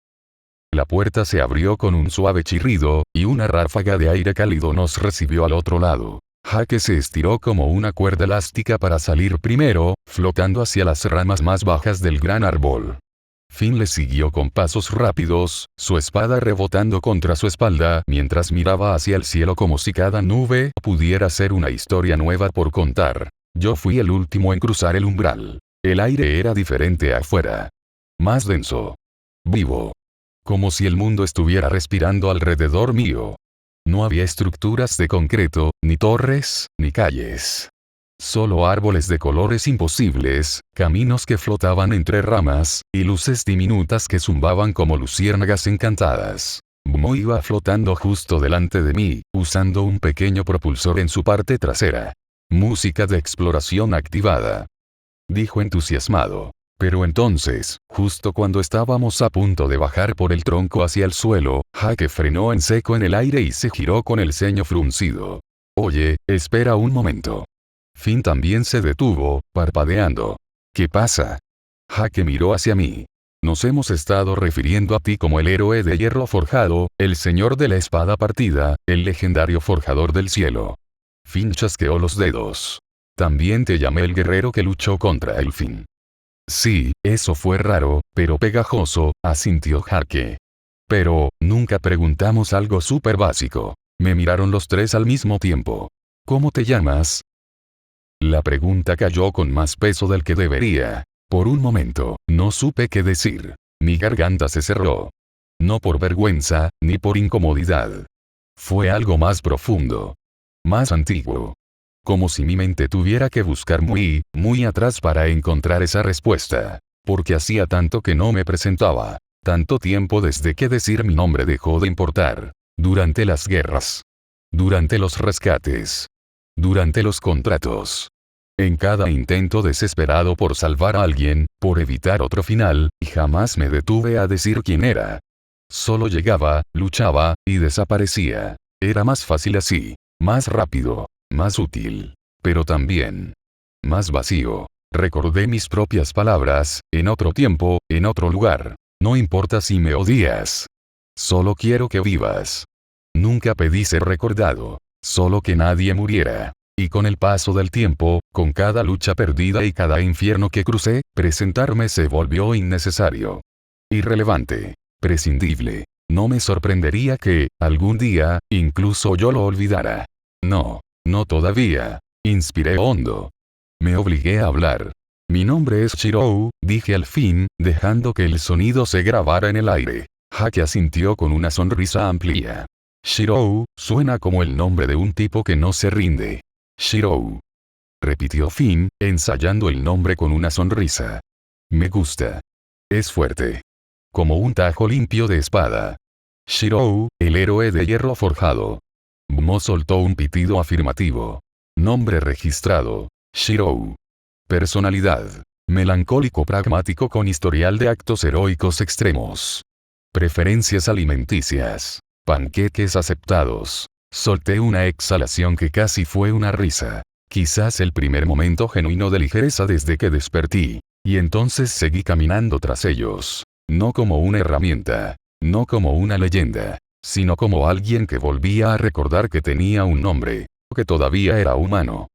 La puerta se abrió con un suave chirrido, y una ráfaga de aire cálido nos recibió al otro lado. Jake se estiró como una cuerda elástica para salir primero, flotando hacia las ramas más bajas del gran árbol. Finn le siguió con pasos rápidos, su espada rebotando contra su espalda mientras miraba hacia el cielo como si cada nube pudiera ser una historia nueva por contar. Yo fui el último en cruzar el umbral. El aire era diferente afuera. Más denso. Vivo. Como si el mundo estuviera respirando alrededor mío. No había estructuras de concreto, ni torres, ni calles. Solo árboles de colores imposibles, caminos que flotaban entre ramas, y luces diminutas que zumbaban como luciérnagas encantadas. Mo iba flotando justo delante de mí, usando un pequeño propulsor en su parte trasera. Música de exploración activada. Dijo entusiasmado. Pero entonces, justo cuando estábamos a punto de bajar por el tronco hacia el suelo, Jake frenó en seco en el aire y se giró con el ceño fruncido. Oye, espera un momento. Finn también se detuvo, parpadeando. ¿Qué pasa? Jake miró hacia mí. Nos hemos estado refiriendo a ti como el héroe de hierro forjado, el señor de la espada partida, el legendario forjador del cielo. Finn chasqueó los dedos. También te llamé el guerrero que luchó contra el Finn. Sí, eso fue raro, pero pegajoso, asintió Jake. Pero, nunca preguntamos algo súper básico. Me miraron los tres al mismo tiempo. ¿Cómo te llamas? La pregunta cayó con más peso del que debería. Por un momento, no supe qué decir. Mi garganta se cerró. No por vergüenza, ni por incomodidad. Fue algo más profundo. Más antiguo. Como si mi mente tuviera que buscar muy, muy atrás para encontrar esa respuesta. Porque hacía tanto que no me presentaba. Tanto tiempo desde que decir mi nombre dejó de importar. Durante las guerras. Durante los rescates. Durante los contratos. En cada intento desesperado por salvar a alguien, por evitar otro final, y jamás me detuve a decir quién era. Solo llegaba, luchaba, y desaparecía. Era más fácil así. Más rápido. Más útil. Pero también. Más vacío. Recordé mis propias palabras, en otro tiempo, en otro lugar. No importa si me odias. Solo quiero que vivas. Nunca pedí ser recordado. Solo que nadie muriera. Y con el paso del tiempo, con cada lucha perdida y cada infierno que crucé, presentarme se volvió innecesario. Irrelevante. Prescindible. No me sorprendería que, algún día, incluso yo lo olvidara. No. No todavía. Inspiré hondo. Me obligué a hablar. Mi nombre es Shirou, dije al fin, dejando que el sonido se grabara en el aire. Haki asintió con una sonrisa amplia. Shirou, suena como el nombre de un tipo que no se rinde. Shirou. Repitió Finn, ensayando el nombre con una sonrisa. Me gusta. Es fuerte. Como un tajo limpio de espada. Shirou, el héroe de hierro forjado. Mo soltó un pitido afirmativo. Nombre registrado. Shirou. Personalidad. Melancólico pragmático con historial de actos heroicos extremos. Preferencias alimenticias. Panqueques aceptados. Solté una exhalación que casi fue una risa. Quizás el primer momento genuino de ligereza desde que desperté. Y entonces seguí caminando tras ellos. No como una herramienta. No como una leyenda. Sino como alguien que volvía a recordar que tenía un nombre. Que todavía era humano.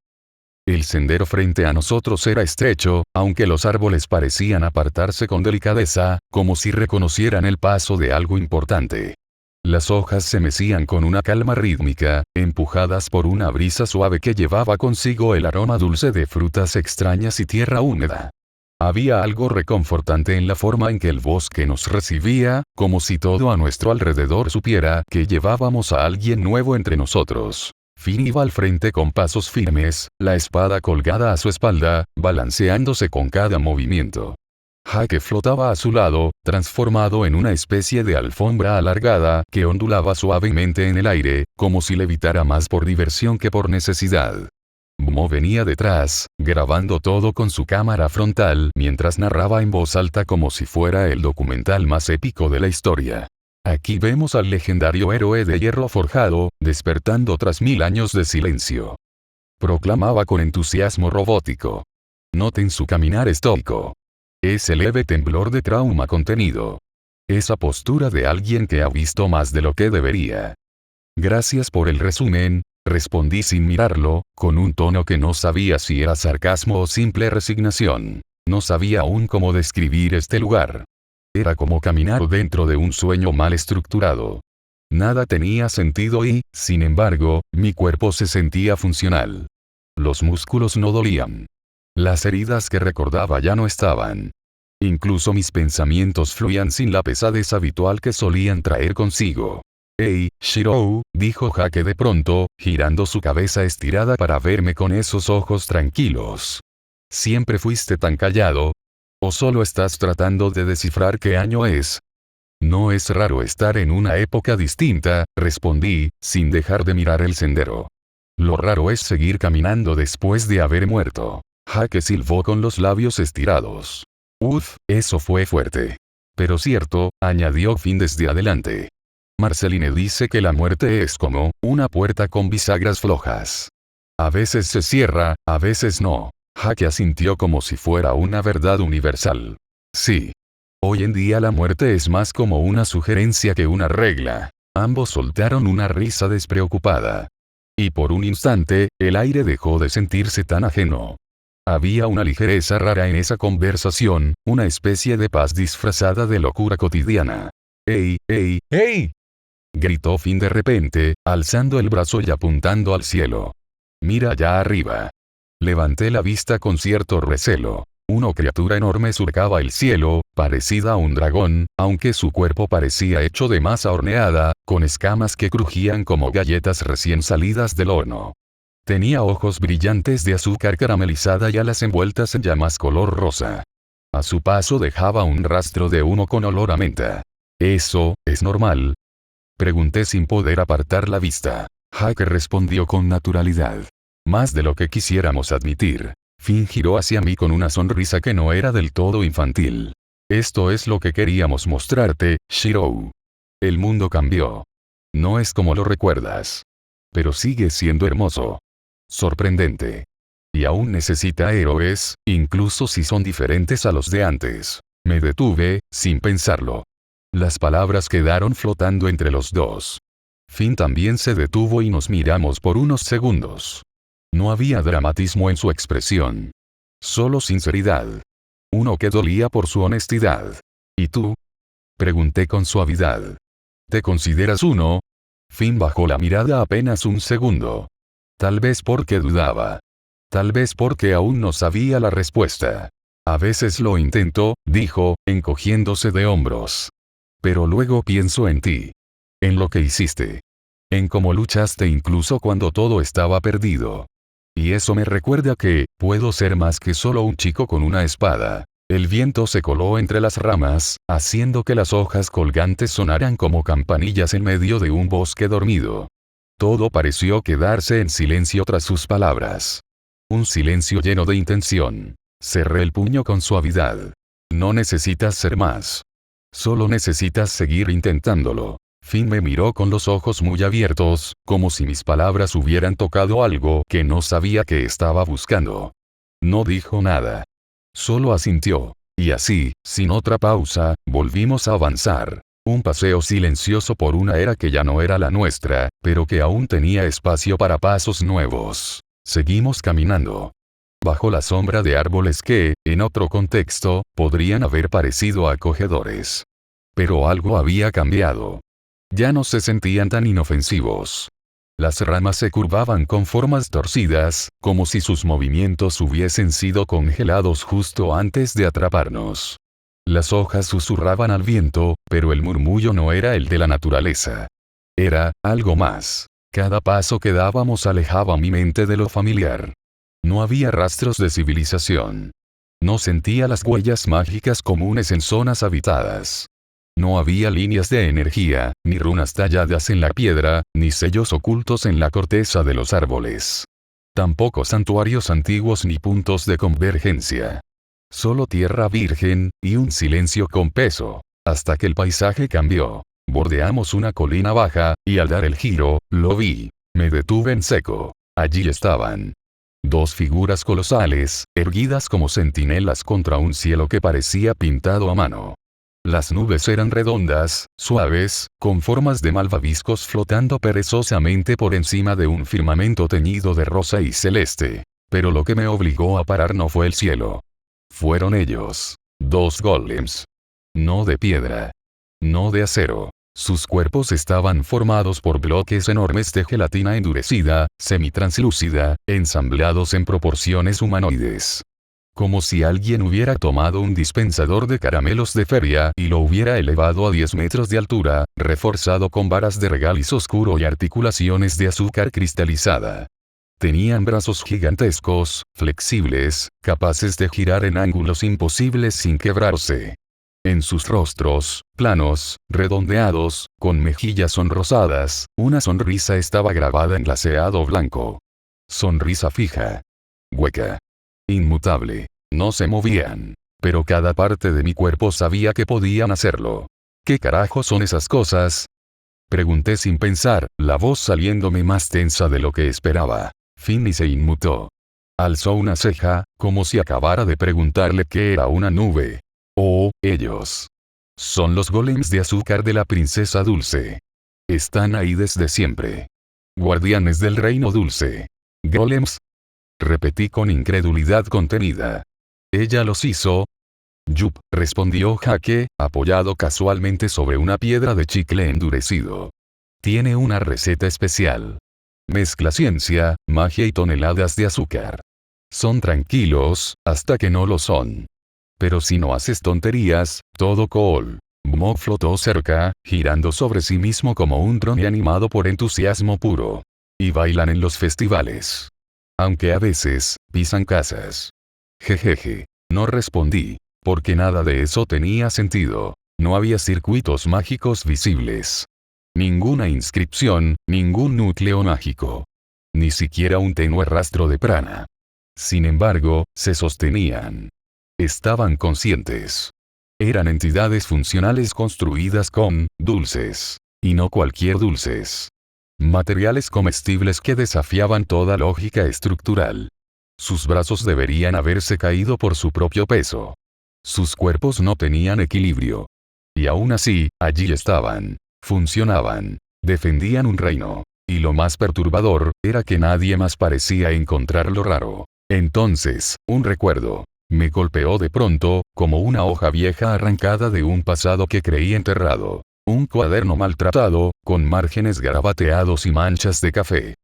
El sendero frente a nosotros era estrecho, aunque los árboles parecían apartarse con delicadeza, como si reconocieran el paso de algo importante. Las hojas se mecían con una calma rítmica, empujadas por una brisa suave que llevaba consigo el aroma dulce de frutas extrañas y tierra húmeda. Había algo reconfortante en la forma en que el bosque nos recibía, como si todo a nuestro alrededor supiera que llevábamos a alguien nuevo entre nosotros. Finn iba al frente con pasos firmes, la espada colgada a su espalda, balanceándose con cada movimiento. Haki flotaba a su lado, transformado en una especie de alfombra alargada que ondulaba suavemente en el aire, como si levitara más por diversión que por necesidad. Mo venía detrás, grabando todo con su cámara frontal mientras narraba en voz alta como si fuera el documental más épico de la historia. Aquí vemos al legendario héroe de hierro forjado, despertando tras 1000 años de silencio. Proclamaba con entusiasmo robótico. Noten su caminar estoico. Ese leve temblor de trauma contenido. Esa postura de alguien que ha visto más de lo que debería. Gracias por el resumen, respondí sin mirarlo, con un tono que no sabía si era sarcasmo o simple resignación. No sabía aún cómo describir este lugar. Era como caminar dentro de un sueño mal estructurado. Nada tenía sentido y, sin embargo, mi cuerpo se sentía funcional. Los músculos no dolían. Las heridas que recordaba ya no estaban. Incluso mis pensamientos fluían sin la pesadez habitual que solían traer consigo. «Hey, Shirou», dijo Haki de pronto, girando su cabeza estirada para verme con esos ojos tranquilos. «¿Siempre fuiste tan callado? ¿O solo estás tratando de descifrar qué año es?» «No es raro estar en una época distinta», respondí, sin dejar de mirar el sendero. «Lo raro es seguir caminando después de haber muerto». Haki silbó con los labios estirados. «Uf, eso fue fuerte. Pero cierto», añadió Finn desde adelante. «Marceline dice que la muerte es como una puerta con bisagras flojas. A veces se cierra, a veces no». Haki asintió como si fuera una verdad universal. «Sí. Hoy en día la muerte es más como una sugerencia que una regla». Ambos soltaron una risa despreocupada. Y por un instante, el aire dejó de sentirse tan ajeno. Había una ligereza rara en esa conversación, una especie de paz disfrazada de locura cotidiana. «¡Ey, ey, ey!», gritó Finn de repente, alzando el brazo y apuntando al cielo. «Mira allá arriba». Levanté la vista con cierto recelo. Una criatura enorme surcaba el cielo, parecida a un dragón, aunque su cuerpo parecía hecho de masa horneada, con escamas que crujían como galletas recién salidas del horno. Tenía ojos brillantes de azúcar caramelizada y alas envueltas en llamas color rosa. A su paso dejaba un rastro de humo con olor a menta. ¿Eso es normal?, pregunté sin poder apartar la vista. Hake respondió con naturalidad. Más de lo que quisiéramos admitir. Finn giró hacia mí con una sonrisa que no era del todo infantil. Esto es lo que queríamos mostrarte, Shirou. El mundo cambió. No es como lo recuerdas. Pero sigue siendo hermoso. Sorprendente. Y aún necesita héroes, incluso si son diferentes a los de antes. Me detuve, sin pensarlo. Las palabras quedaron flotando entre los dos. Finn también se detuvo y nos miramos por unos segundos. No había dramatismo en su expresión. Solo sinceridad. Uno que dolía por su honestidad. ¿Y tú?, pregunté con suavidad. ¿Te consideras uno? Finn bajó la mirada apenas un segundo. Tal vez porque dudaba. Tal vez porque aún no sabía la respuesta. A veces lo intento, dijo, encogiéndose de hombros. Pero luego pienso en ti. En lo que hiciste. En cómo luchaste incluso cuando todo estaba perdido. Y eso me recuerda que, puedo ser más que solo un chico con una espada. El viento se coló entre las ramas, haciendo que las hojas colgantes sonaran como campanillas en medio de un bosque dormido. Todo pareció quedarse en silencio tras sus palabras. Un silencio lleno de intención. Cerré el puño con suavidad. No necesitas ser más. Solo necesitas seguir intentándolo. Finn me miró con los ojos muy abiertos, como si mis palabras hubieran tocado algo que no sabía que estaba buscando. No dijo nada. Solo asintió. Y así, sin otra pausa, volvimos a avanzar. Un paseo silencioso por una era que ya no era la nuestra, pero que aún tenía espacio para pasos nuevos. Seguimos caminando. Bajo la sombra de árboles que, en otro contexto, podrían haber parecido acogedores. Pero algo había cambiado. Ya no se sentían tan inofensivos. Las ramas se curvaban con formas torcidas, como si sus movimientos hubiesen sido congelados justo antes de atraparnos. Las hojas susurraban al viento, pero el murmullo no era el de la naturaleza. Era algo más. Cada paso que dábamos alejaba mi mente de lo familiar. No había rastros de civilización. No sentía las huellas mágicas comunes en zonas habitadas. No había líneas de energía, ni runas talladas en la piedra, ni sellos ocultos en la corteza de los árboles. Tampoco santuarios antiguos ni puntos de convergencia. Solo tierra virgen, y un silencio con peso. Hasta que el paisaje cambió. Bordeamos una colina baja, y al dar el giro, lo vi. Me detuve en seco. Allí estaban. Dos figuras colosales, erguidas como centinelas contra un cielo que parecía pintado a mano. Las nubes eran redondas, suaves, con formas de malvaviscos flotando perezosamente por encima de un firmamento teñido de rosa y celeste. Pero lo que me obligó a parar no fue el cielo. Fueron ellos. Dos golems. No de piedra. No de acero. Sus cuerpos estaban formados por bloques enormes de gelatina endurecida, semitranslúcida, ensamblados en proporciones humanoides. Como si alguien hubiera tomado un dispensador de caramelos de feria y lo hubiera elevado a 10 metros de altura, reforzado con varas de regaliz oscuro y articulaciones de azúcar cristalizada. Tenían brazos gigantescos, flexibles, capaces de girar en ángulos imposibles sin quebrarse. En sus rostros, planos, redondeados, con mejillas sonrosadas, una sonrisa estaba grabada en glaseado blanco. Sonrisa fija. Hueca. Inmutable. No se movían. Pero cada parte de mi cuerpo sabía que podían hacerlo. ¿Qué carajo son esas cosas?, pregunté sin pensar, la voz saliéndome más tensa de lo que esperaba. Finn se inmutó. Alzó una ceja, como si acabara de preguntarle qué era una nube. Oh, ellos. Son los golems de azúcar de la princesa Dulce. Están ahí desde siempre. Guardianes del reino dulce. ¿Golems?, repetí con incredulidad contenida. ¿Ella los hizo? Yup, respondió Hake, apoyado casualmente sobre una piedra de chicle endurecido. Tiene una receta especial. Mezcla ciencia, magia y toneladas de azúcar. Son tranquilos, hasta que no lo son. Pero si no haces tonterías, todo cool. Mog flotó cerca, girando sobre sí mismo como un dron y animado por entusiasmo puro. Y bailan en los festivales. Aunque a veces, pisan casas. Jejeje. No respondí, porque nada de eso tenía sentido. No había circuitos mágicos visibles. Ninguna inscripción, ningún núcleo mágico. Ni siquiera un tenue rastro de prana. Sin embargo, se sostenían. Estaban conscientes. Eran entidades funcionales construidas con dulces. Y no cualquier dulces. Materiales comestibles que desafiaban toda lógica estructural. Sus brazos deberían haberse caído por su propio peso. Sus cuerpos no tenían equilibrio. Y aún así, allí estaban. Funcionaban. Defendían un reino. Y lo más perturbador, era que nadie más parecía encontrarlo raro. Entonces, un recuerdo. Me golpeó de pronto, como una hoja vieja arrancada de un pasado que creí enterrado. Un cuaderno maltratado, con márgenes garabateados y manchas de café.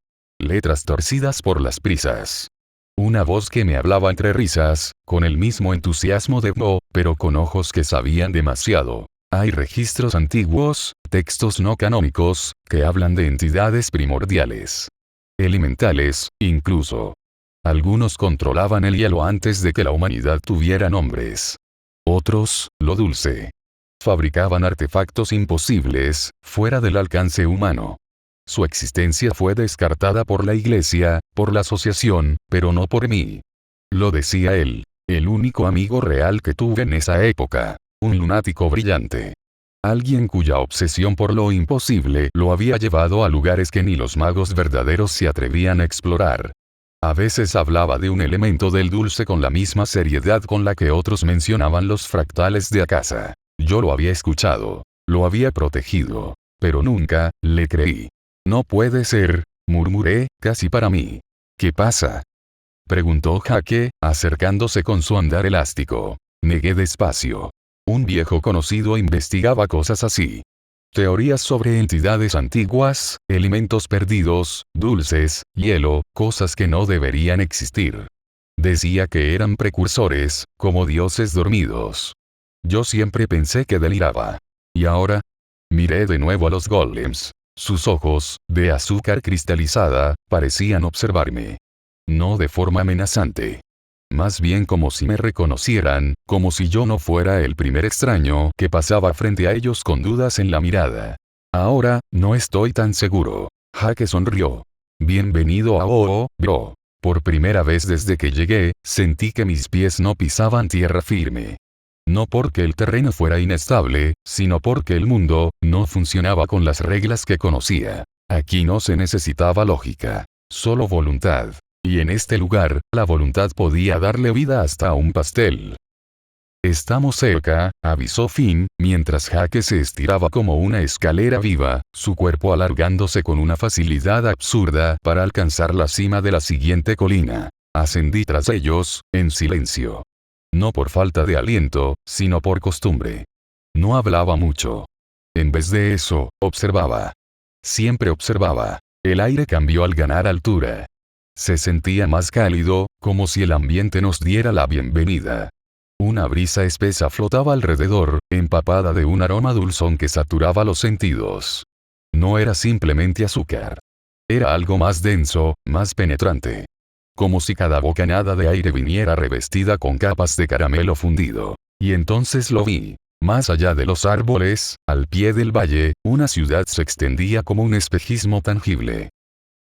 Letras torcidas por las prisas. Una voz que me hablaba entre risas, con el mismo entusiasmo de Bo, pero con ojos que sabían demasiado. Hay registros antiguos, textos no canónicos, que hablan de entidades primordiales. Elementales, incluso. Algunos controlaban el hielo antes de que la humanidad tuviera nombres. Otros, lo dulce. Fabricaban artefactos imposibles, fuera del alcance humano. Su existencia fue descartada por la iglesia, por la asociación, pero no por mí. Lo decía él, el único amigo real que tuve en esa época. Un lunático brillante. Alguien cuya obsesión por lo imposible lo había llevado a lugares que ni los magos verdaderos se atrevían a explorar. A veces hablaba de un elemento del dulce con la misma seriedad con la que otros mencionaban los fractales de Akasa. Yo lo había escuchado. Lo había protegido. Pero nunca, le creí. No puede ser, murmuré, casi para mí. ¿Qué pasa? Preguntó Jake, acercándose con su andar elástico. Negué despacio. Un viejo conocido investigaba cosas así. Teorías sobre entidades antiguas, elementos perdidos, dulces, hielo, cosas que no deberían existir. Decía que eran precursores, como dioses dormidos. Yo siempre pensé que deliraba. ¿Y ahora? Miré de nuevo a los golems. Sus ojos, de azúcar cristalizada, parecían observarme. No de forma amenazante. Más bien como si me reconocieran, como si yo no fuera el primer extraño que pasaba frente a ellos con dudas en la mirada. Ahora, no estoy tan seguro. Jake sonrió. Bienvenido a Oo, bro. Por primera vez desde que llegué, sentí que mis pies no pisaban tierra firme. No porque el terreno fuera inestable, sino porque el mundo no funcionaba con las reglas que conocía. Aquí no se necesitaba lógica, solo voluntad. Y en este lugar, la voluntad podía darle vida hasta a un pastel. Estamos cerca, avisó Finn, mientras Jake se estiraba como una escalera viva, su cuerpo alargándose con una facilidad absurda para alcanzar la cima de la siguiente colina. Ascendí tras ellos, en silencio. No por falta de aliento, sino por costumbre. No hablaba mucho. En vez de eso, observaba. Siempre observaba. El aire cambió al ganar altura. Se sentía más cálido, como si el ambiente nos diera la bienvenida. Una brisa espesa flotaba alrededor, empapada de un aroma dulzón que saturaba los sentidos. No era simplemente azúcar. Era algo más denso, más penetrante. Como si cada bocanada de aire viniera revestida con capas de caramelo fundido. Y entonces lo vi. Más allá de los árboles, al pie del valle, una ciudad se extendía como un espejismo tangible.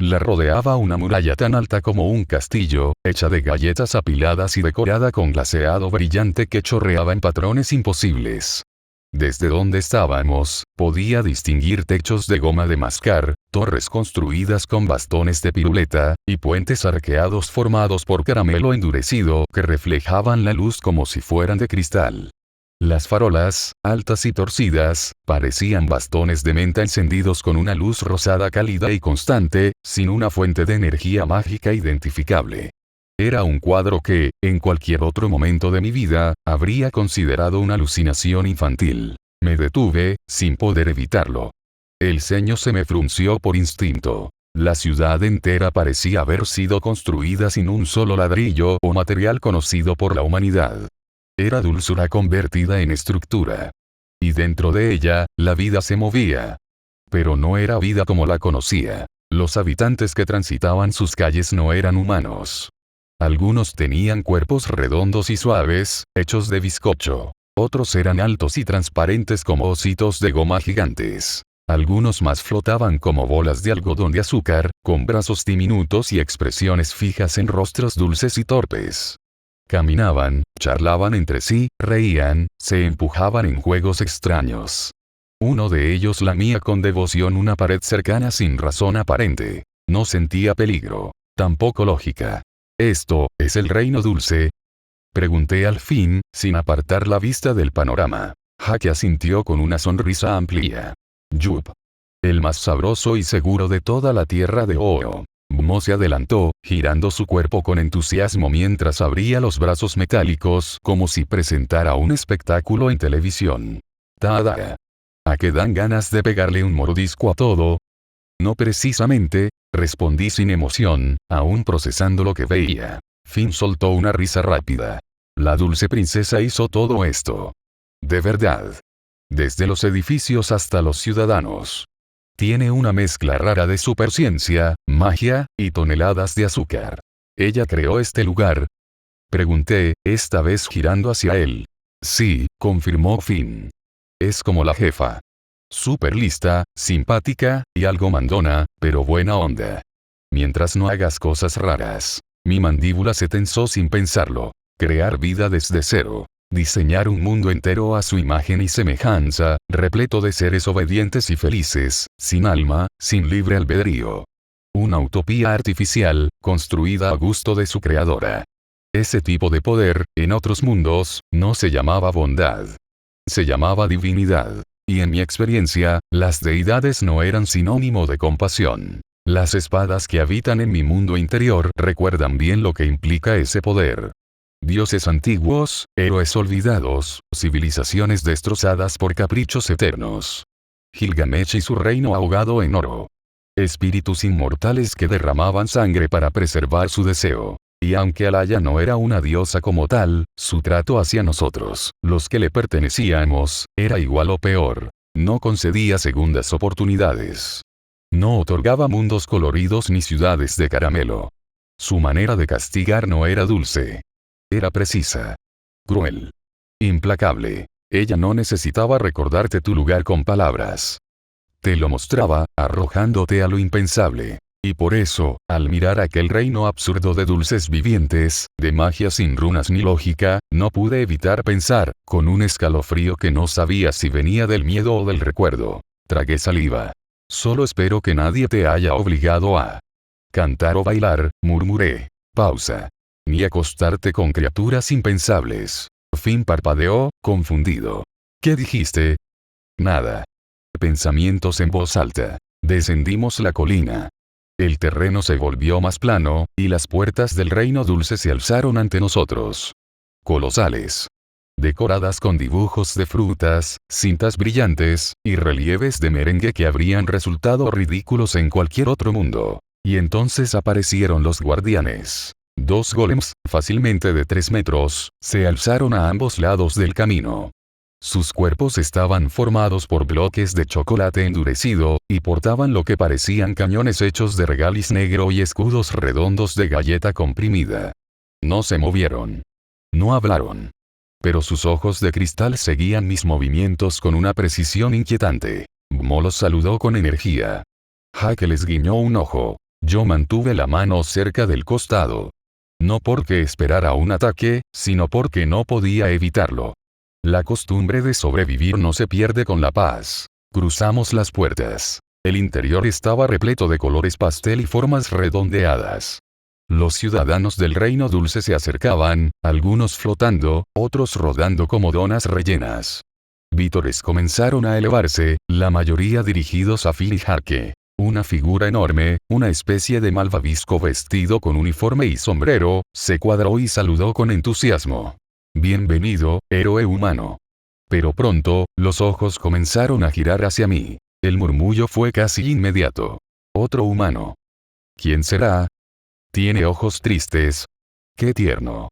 La rodeaba una muralla tan alta como un castillo, hecha de galletas apiladas y decorada con glaseado brillante que chorreaba en patrones imposibles. Desde donde estábamos, podía distinguir techos de goma de mascar, torres construidas con bastones de piruleta, y puentes arqueados formados por caramelo endurecido que reflejaban la luz como si fueran de cristal. Las farolas, altas y torcidas, parecían bastones de menta encendidos con una luz rosada cálida y constante, sin una fuente de energía mágica identificable. Era un cuadro que, en cualquier otro momento de mi vida, habría considerado una alucinación infantil. Me detuve, sin poder evitarlo. El ceño se me frunció por instinto. La ciudad entera parecía haber sido construida sin un solo ladrillo o material conocido por la humanidad. Era dulzura convertida en estructura. Y dentro de ella, la vida se movía. Pero no era vida como la conocía. Los habitantes que transitaban sus calles no eran humanos. Algunos tenían cuerpos redondos y suaves, hechos de bizcocho. Otros eran altos y transparentes como ositos de goma gigantes. Algunos más flotaban como bolas de algodón de azúcar, con brazos diminutos y expresiones fijas en rostros dulces y torpes. Caminaban, charlaban entre sí, reían, se empujaban en juegos extraños. Uno de ellos lamía con devoción una pared cercana sin razón aparente. No sentía peligro. Tampoco lógica. ¿Esto es el reino dulce? Pregunté al fin, sin apartar la vista del panorama. Hake asintió con una sonrisa amplia. Yup. El más sabroso y seguro de toda la tierra de Oo. Mo se adelantó, girando su cuerpo con entusiasmo mientras abría los brazos metálicos como si presentara un espectáculo en televisión. Tada. ¿A qué dan ganas de pegarle un mordisco a todo? No precisamente, respondí sin emoción, aún procesando lo que veía. Finn soltó una risa rápida. La dulce princesa hizo todo esto. De verdad. Desde los edificios hasta los ciudadanos. Tiene una mezcla rara de superciencia, magia, y toneladas de azúcar. ¿Ella creó este lugar? Pregunté, esta vez girando hacia él. Sí, confirmó Finn. Es como la jefa. Súper lista, simpática, y algo mandona, pero buena onda. Mientras no hagas cosas raras. Mi mandíbula se tensó sin pensarlo. Crear vida desde cero. Diseñar un mundo entero a su imagen y semejanza, repleto de seres obedientes y felices, sin alma, sin libre albedrío. Una utopía artificial, construida a gusto de su creadora. Ese tipo de poder, en otros mundos, no se llamaba bondad. Se llamaba divinidad. Y en mi experiencia, las deidades no eran sinónimo de compasión. Las espadas que habitan en mi mundo interior recuerdan bien lo que implica ese poder. Dioses antiguos, héroes olvidados, civilizaciones destrozadas por caprichos eternos. Gilgamesh y su reino ahogado en oro. Espíritus inmortales que derramaban sangre para preservar su deseo. Y aunque Alaya no era una diosa como tal, su trato hacia nosotros, los que le pertenecíamos, era igual o peor. No concedía segundas oportunidades. No otorgaba mundos coloridos ni ciudades de caramelo. Su manera de castigar no era dulce. Era precisa. Cruel. Implacable. Ella no necesitaba recordarte tu lugar con palabras. Te lo mostraba, arrojándote a lo impensable. Y por eso, al mirar aquel reino absurdo de dulces vivientes, de magia sin runas ni lógica, no pude evitar pensar, con un escalofrío que no sabía si venía del miedo o del recuerdo. Tragué saliva. Solo espero que nadie te haya obligado a cantar o bailar, murmuré. Pausa. Ni acostarte con criaturas impensables. Finn parpadeó, confundido. ¿Qué dijiste? Nada. Pensamientos en voz alta. Descendimos la colina. El terreno se volvió más plano, y las puertas del reino dulce se alzaron ante nosotros. Colosales. Decoradas con dibujos de frutas, cintas brillantes, y relieves de merengue que habrían resultado ridículos en cualquier otro mundo. Y entonces aparecieron los guardianes. 2 golems, fácilmente de 3 metros, se alzaron a ambos lados del camino. Sus cuerpos estaban formados por bloques de chocolate endurecido, y portaban lo que parecían cañones hechos de regaliz negro y escudos redondos de galleta comprimida. No se movieron. No hablaron. Pero sus ojos de cristal seguían mis movimientos con una precisión inquietante. Mo los saludó con energía. Hake les guiñó un ojo. Yo mantuve la mano cerca del costado. No porque esperara un ataque, sino porque no podía evitarlo. La costumbre de sobrevivir no se pierde con la paz. Cruzamos las puertas. El interior estaba repleto de colores pastel y formas redondeadas. Los ciudadanos del reino dulce se acercaban, algunos flotando, otros rodando como donas rellenas. Vítores comenzaron a elevarse, la mayoría dirigidos a Finn y Hake. Una figura enorme, una especie de malvavisco vestido con uniforme y sombrero, se cuadró y saludó con entusiasmo. Bienvenido, héroe humano. Pero pronto, los ojos comenzaron a girar hacia mí. El murmullo fue casi inmediato. Otro humano. ¿Quién será? Tiene ojos tristes. ¡Qué tierno!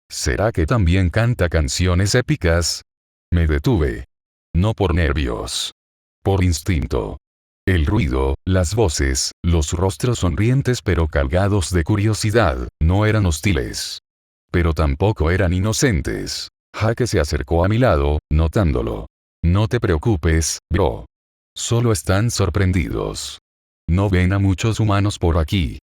¿Será que también canta canciones épicas? Me detuve. No por nervios. Por instinto. El ruido, las voces, los rostros sonrientes pero cargados de curiosidad, no eran hostiles. Pero tampoco eran inocentes. Jake se acercó a mi lado, notándolo. No te preocupes, bro. Solo están sorprendidos. No ven a muchos humanos por aquí.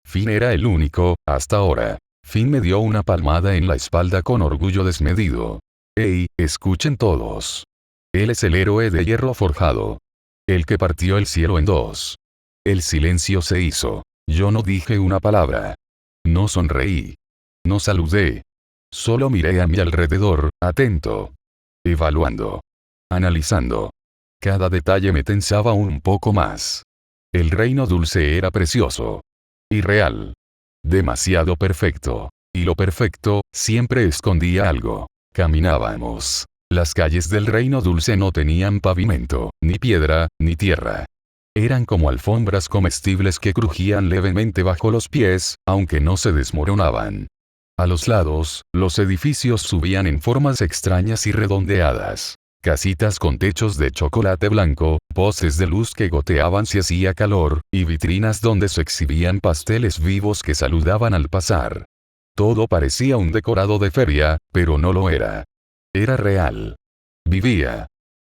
Finn era el único, hasta ahora. Finn me dio una palmada en la espalda con orgullo desmedido. ¡Ey, escuchen todos! Él es el héroe de hierro forjado. El que partió el cielo en dos. El silencio se hizo. Yo no dije una palabra. No sonreí. No saludé. Solo miré a mi alrededor, atento. Evaluando. Analizando. Cada detalle me tensaba un poco más. El reino dulce era precioso. Irreal. Demasiado perfecto. Y lo perfecto, siempre escondía algo. Caminábamos. Las calles del reino dulce no tenían pavimento, ni piedra, ni tierra. Eran como alfombras comestibles que crujían levemente bajo los pies, aunque no se desmoronaban. A los lados, los edificios subían en formas extrañas y redondeadas. Casitas con techos de chocolate blanco, postes de luz que goteaban si hacía calor, y vitrinas donde se exhibían pasteles vivos que saludaban al pasar. Todo parecía un decorado de feria, pero no lo era. Era real. Vivía.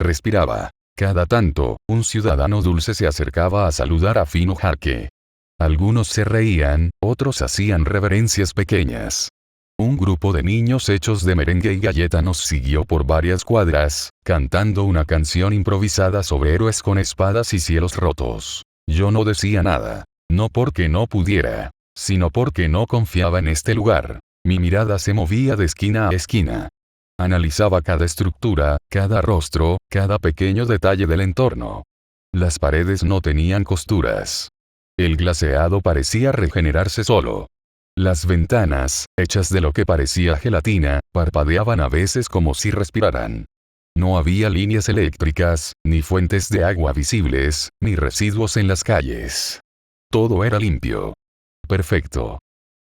Respiraba. Cada tanto, un ciudadano dulce se acercaba a saludar a Finn o Jake. Algunos se reían, otros hacían reverencias pequeñas. Un grupo de niños hechos de merengue y galleta nos siguió por varias cuadras, cantando una canción improvisada sobre héroes con espadas y cielos rotos. Yo no decía nada. No porque no pudiera, sino porque no confiaba en este lugar. Mi mirada se movía de esquina a esquina. Analizaba cada estructura, cada rostro, cada pequeño detalle del entorno. Las paredes no tenían costuras. El glaseado parecía regenerarse solo. Las ventanas, hechas de lo que parecía gelatina, parpadeaban a veces como si respiraran. No había líneas eléctricas, ni fuentes de agua visibles, ni residuos en las calles. Todo era limpio. Perfecto.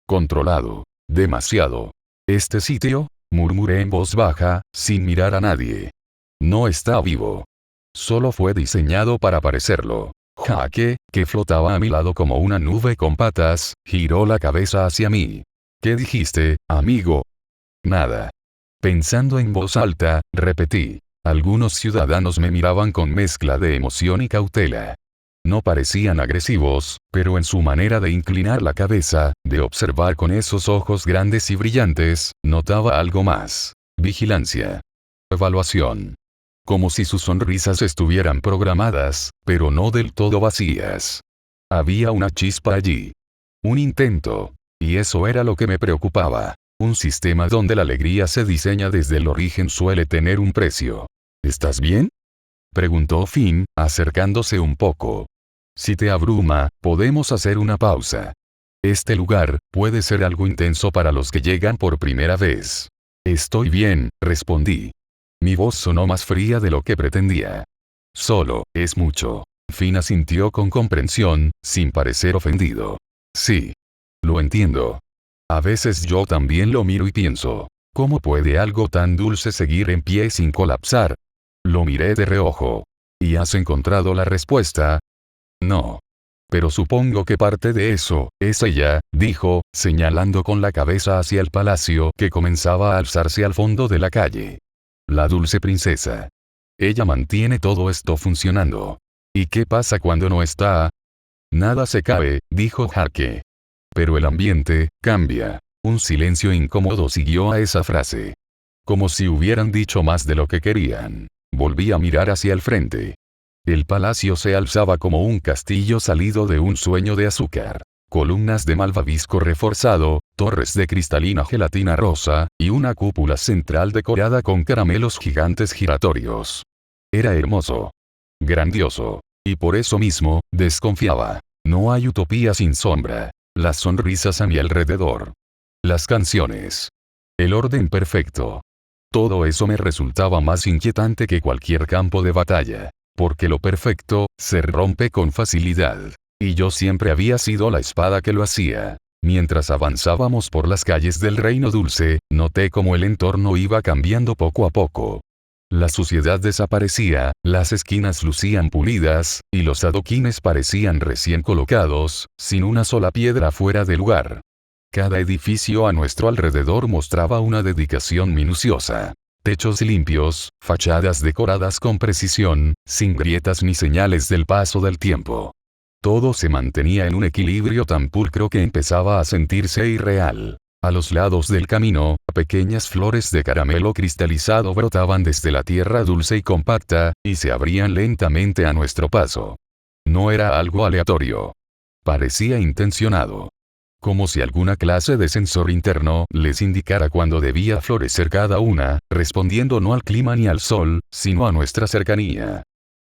Controlado. Demasiado. ¿Este sitio? Murmuré en voz baja, sin mirar a nadie. No está vivo. Solo fue diseñado para parecerlo. Jake, que flotaba a mi lado como una nube con patas, giró la cabeza hacia mí. ¿Qué dijiste, amigo? Nada. Pensando en voz alta, repetí. Algunos ciudadanos me miraban con mezcla de emoción y cautela. No parecían agresivos, pero en su manera de inclinar la cabeza, de observar con esos ojos grandes y brillantes, notaba algo más. Vigilancia. Evaluación. Como si sus sonrisas estuvieran programadas, pero no del todo vacías. Había una chispa allí. Un intento. Y eso era lo que me preocupaba. Un sistema donde la alegría se diseña desde el origen suele tener un precio. ¿Estás bien? Preguntó Finn, acercándose un poco. Si te abruma, podemos hacer una pausa. Este lugar puede ser algo intenso para los que llegan por primera vez. Estoy bien, respondí. Mi voz sonó más fría de lo que pretendía. Solo, es mucho. Finn asintió con comprensión, sin parecer ofendido. Sí. Lo entiendo. A veces yo también lo miro y pienso, ¿cómo puede algo tan dulce seguir en pie sin colapsar? Lo miré de reojo. ¿Y has encontrado la respuesta? No. Pero supongo que parte de eso, es ella, dijo, señalando con la cabeza hacia el palacio que comenzaba a alzarse al fondo de la calle. La dulce princesa. Ella mantiene todo esto funcionando. ¿Y qué pasa cuando no está? Nada se cae, dijo Jake. Pero el ambiente cambia. Un silencio incómodo siguió a esa frase. Como si hubieran dicho más de lo que querían. Volví a mirar hacia el frente. El palacio se alzaba como un castillo salido de un sueño de azúcar. Columnas de malvavisco reforzado, torres de cristalina gelatina rosa, y una cúpula central decorada con caramelos gigantes giratorios. Era hermoso. Grandioso. Y por eso mismo, desconfiaba. No hay utopía sin sombra. Las sonrisas a mi alrededor. Las canciones. El orden perfecto. Todo eso me resultaba más inquietante que cualquier campo de batalla. Porque lo perfecto, se rompe con facilidad. Y yo siempre había sido la espada que lo hacía. Mientras avanzábamos por las calles del Reino Dulce, noté cómo el entorno iba cambiando poco a poco. La suciedad desaparecía, las esquinas lucían pulidas, y los adoquines parecían recién colocados, sin una sola piedra fuera de lugar. Cada edificio a nuestro alrededor mostraba una dedicación minuciosa. Techos limpios, fachadas decoradas con precisión, sin grietas ni señales del paso del tiempo. Todo se mantenía en un equilibrio tan pulcro que empezaba a sentirse irreal. A los lados del camino, pequeñas flores de caramelo cristalizado brotaban desde la tierra dulce y compacta, y se abrían lentamente a nuestro paso. No era algo aleatorio. Parecía intencionado. Como si alguna clase de sensor interno les indicara cuándo debía florecer cada una, respondiendo no al clima ni al sol, sino a nuestra cercanía.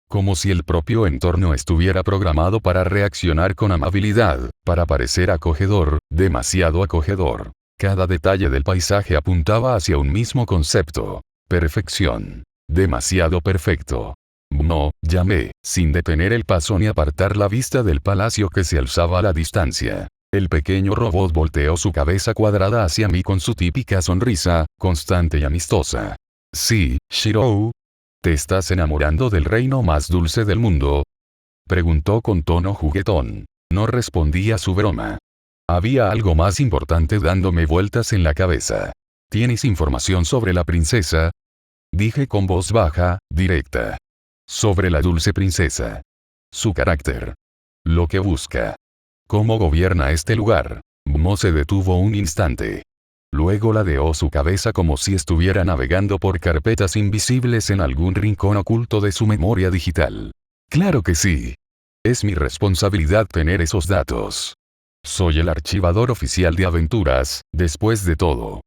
Como si el propio entorno estuviera programado para reaccionar con amabilidad, para parecer acogedor, demasiado acogedor. Cada detalle del paisaje apuntaba hacia un mismo concepto. Perfección. Demasiado perfecto. No, llamé, sin detener el paso ni apartar la vista del palacio que se alzaba a la distancia. El pequeño robot volteó su cabeza cuadrada hacia mí con su típica sonrisa, constante y amistosa. Sí, Shirou. ¿Te estás enamorando del reino más dulce del mundo? Preguntó con tono juguetón. No respondí a su broma. Había algo más importante dándome vueltas en la cabeza. ¿Tienes información sobre la princesa? Dije con voz baja, directa. Sobre la dulce princesa. Su carácter. Lo que busca. ¿Cómo gobierna este lugar? Mo se detuvo un instante. Luego ladeó su cabeza como si estuviera navegando por carpetas invisibles en algún rincón oculto de su memoria digital. Claro que sí. Es mi responsabilidad tener esos datos. Soy el archivador oficial de aventuras, después de todo.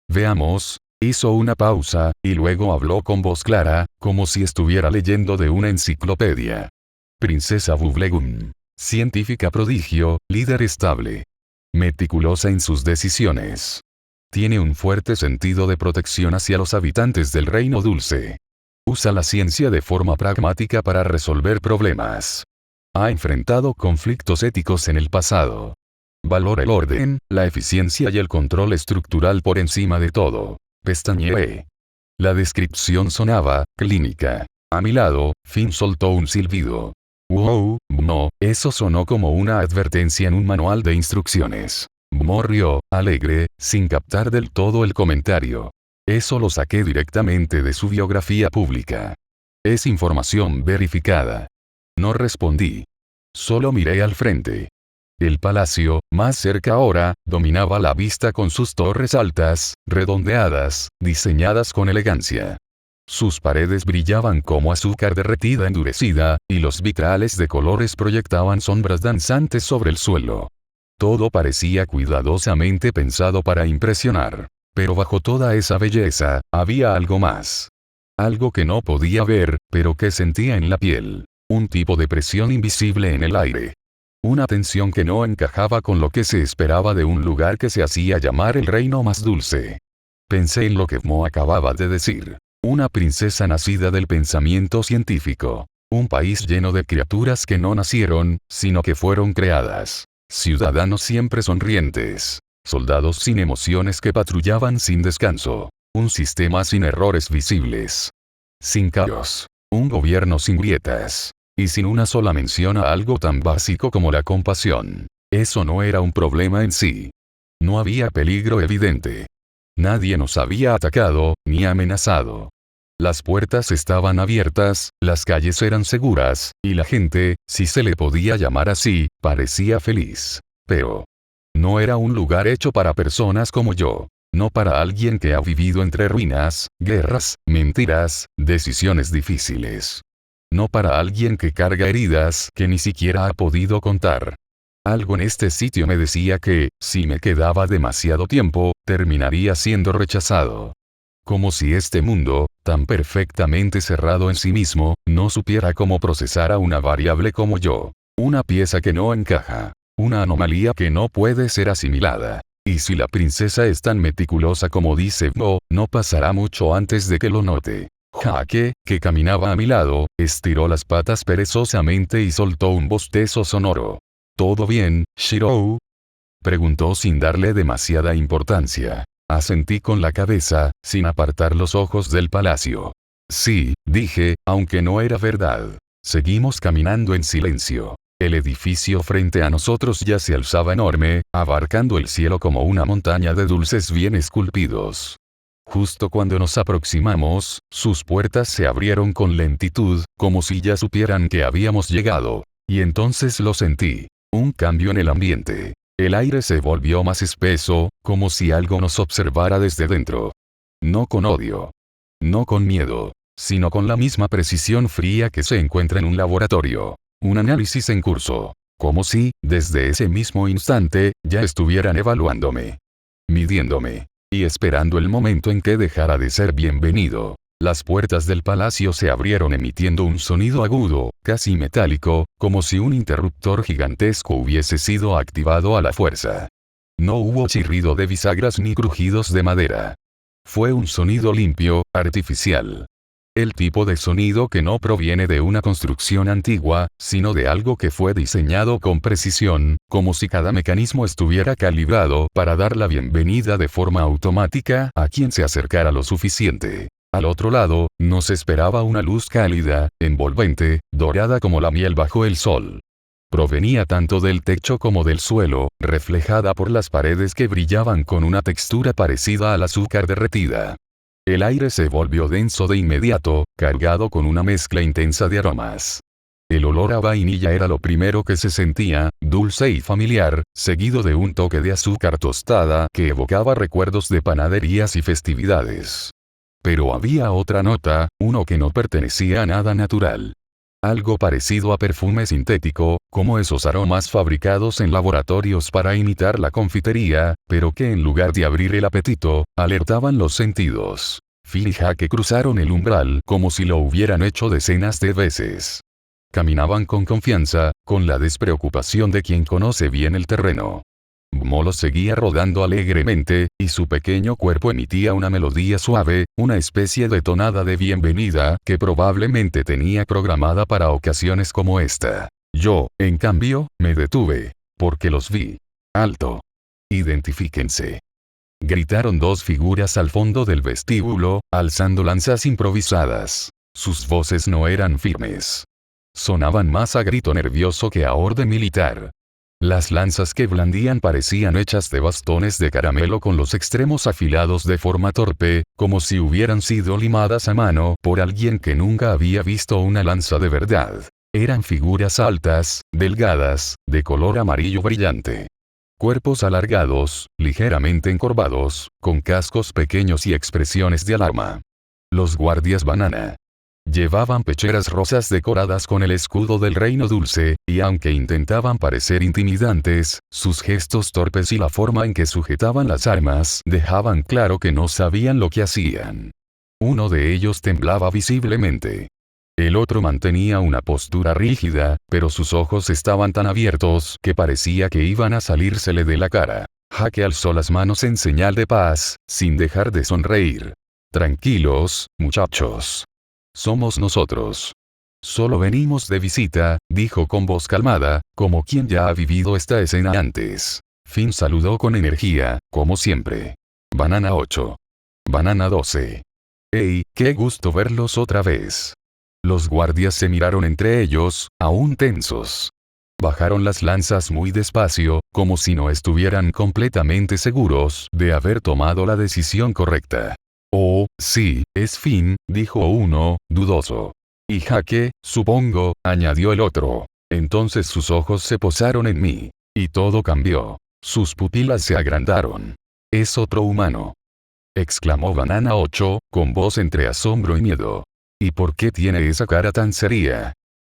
Veamos. Hizo una pausa, y luego habló con voz clara, como si estuviera leyendo de una enciclopedia. Princesa Bubblegum. Científica prodigio, líder estable. Meticulosa en sus decisiones. Tiene un fuerte sentido de protección hacia los habitantes del Reino Dulce. Usa la ciencia de forma pragmática para resolver problemas. Ha enfrentado conflictos éticos en el pasado. Valora el orden, la eficiencia y el control estructural por encima de todo. Pestañeé. La descripción sonaba clínica. A mi lado, Finn soltó un silbido. Wow, no, eso sonó como una advertencia en un manual de instrucciones. Mo rió, alegre, sin captar del todo el comentario. Eso lo saqué directamente de su biografía pública. Es información verificada. No respondí. Solo miré al frente. El palacio, más cerca ahora, dominaba la vista con sus torres altas, redondeadas, diseñadas con elegancia. Sus paredes brillaban como azúcar derretida endurecida, y los vitrales de colores proyectaban sombras danzantes sobre el suelo. Todo parecía cuidadosamente pensado para impresionar. Pero bajo toda esa belleza, había algo más. Algo que no podía ver, pero que sentía en la piel. Un tipo de presión invisible en el aire. Una tensión que no encajaba con lo que se esperaba de un lugar que se hacía llamar el reino más dulce. Pensé en lo que Mo acababa de decir. Una princesa nacida del pensamiento científico. Un país lleno de criaturas que no nacieron, sino que fueron creadas. Ciudadanos siempre sonrientes. Soldados sin emociones que patrullaban sin descanso. Un sistema sin errores visibles. Sin caos. Un gobierno sin grietas. Y sin una sola mención a algo tan básico como la compasión. Eso no era un problema en sí. No había peligro evidente. Nadie nos había atacado, ni amenazado. Las puertas estaban abiertas, las calles eran seguras, y la gente, si se le podía llamar así, parecía feliz. Pero no era un lugar hecho para personas como yo. No para alguien que ha vivido entre ruinas, guerras, mentiras, decisiones difíciles. No para alguien que carga heridas que ni siquiera ha podido contar. Algo en este sitio me decía que, si me quedaba demasiado tiempo, terminaría siendo rechazado. Como si este mundo, tan perfectamente cerrado en sí mismo, no supiera cómo procesar a una variable como yo. Una pieza que no encaja. Una anomalía que no puede ser asimilada. Y si la princesa es tan meticulosa como dice Bo, no pasará mucho antes de que lo note. Jaque, que caminaba a mi lado, estiró las patas perezosamente y soltó un bostezo sonoro. ¿Todo bien, Shirou? Preguntó sin darle demasiada importancia. Asentí con la cabeza, sin apartar los ojos del palacio. Sí, dije, aunque no era verdad. Seguimos caminando en silencio. El edificio frente a nosotros ya se alzaba enorme, abarcando el cielo como una montaña de dulces bien esculpidos. Justo cuando nos aproximamos, sus puertas se abrieron con lentitud, como si ya supieran que habíamos llegado. Y entonces lo sentí. Un cambio en el ambiente. El aire se volvió más espeso, como si algo nos observara desde dentro. No con odio. No con miedo. Sino con la misma precisión fría que se encuentra en un laboratorio. Un análisis en curso. Como si, desde ese mismo instante, ya estuvieran evaluándome. Midiéndome. Y esperando el momento en que dejara de ser bienvenido. Las puertas del palacio se abrieron emitiendo un sonido agudo, casi metálico, como si un interruptor gigantesco hubiese sido activado a la fuerza. No hubo chirrido de bisagras ni crujidos de madera. Fue un sonido limpio, artificial. El tipo de sonido que no proviene de una construcción antigua, sino de algo que fue diseñado con precisión, como si cada mecanismo estuviera calibrado para dar la bienvenida de forma automática a quien se acercara lo suficiente. Al otro lado, nos esperaba una luz cálida, envolvente, dorada como la miel bajo el sol. Provenía tanto del techo como del suelo, reflejada por las paredes que brillaban con una textura parecida al azúcar derretida. El aire se volvió denso de inmediato, cargado con una mezcla intensa de aromas. El olor a vainilla era lo primero que se sentía, dulce y familiar, seguido de un toque de azúcar tostada que evocaba recuerdos de panaderías y festividades. Pero había otra nota, uno que no pertenecía a nada natural. Algo parecido a perfume sintético, como esos aromas fabricados en laboratorios para imitar la confitería, pero que en lugar de abrir el apetito, alertaban los sentidos. Finn y Jake cruzaron el umbral como si lo hubieran hecho decenas de veces. Caminaban con confianza, con la despreocupación de quien conoce bien el terreno. Molo seguía rodando alegremente, y su pequeño cuerpo emitía una melodía suave, una especie de tonada de bienvenida que probablemente tenía programada para ocasiones como esta. Yo, en cambio, me detuve, porque los vi. ¡Alto! Identifíquense. Gritaron dos figuras al fondo del vestíbulo, alzando lanzas improvisadas. Sus voces no eran firmes. Sonaban más a grito nervioso que a orden militar. Las lanzas que blandían parecían hechas de bastones de caramelo con los extremos afilados de forma torpe, como si hubieran sido limadas a mano por alguien que nunca había visto una lanza de verdad. Eran figuras altas, delgadas, de color amarillo brillante. Cuerpos alargados, ligeramente encorvados, con cascos pequeños y expresiones de alarma. Los guardias banana. Llevaban pecheras rosas decoradas con el escudo del reino dulce, y aunque intentaban parecer intimidantes, sus gestos torpes y la forma en que sujetaban las armas dejaban claro que no sabían lo que hacían. Uno de ellos temblaba visiblemente. El otro mantenía una postura rígida, pero sus ojos estaban tan abiertos que parecía que iban a salírsele de la cara. Jake alzó las manos en señal de paz, sin dejar de sonreír. Tranquilos, muchachos. Somos nosotros. Solo venimos de visita, dijo con voz calmada, como quien ya ha vivido esta escena antes. Finn saludó con energía, como siempre. Banana 8. Banana 12. ¡Hey, qué gusto verlos otra vez! Los guardias se miraron entre ellos, aún tensos. Bajaron las lanzas muy despacio, como si no estuvieran completamente seguros de haber tomado la decisión correcta. Oh, sí, es Finn, dijo uno, dudoso. Y Jake, supongo, añadió el otro. Entonces sus ojos se posaron en mí. Y todo cambió. Sus pupilas se agrandaron. Es otro humano. Exclamó Banana 8, con voz entre asombro y miedo. ¿Y por qué tiene esa cara tan seria?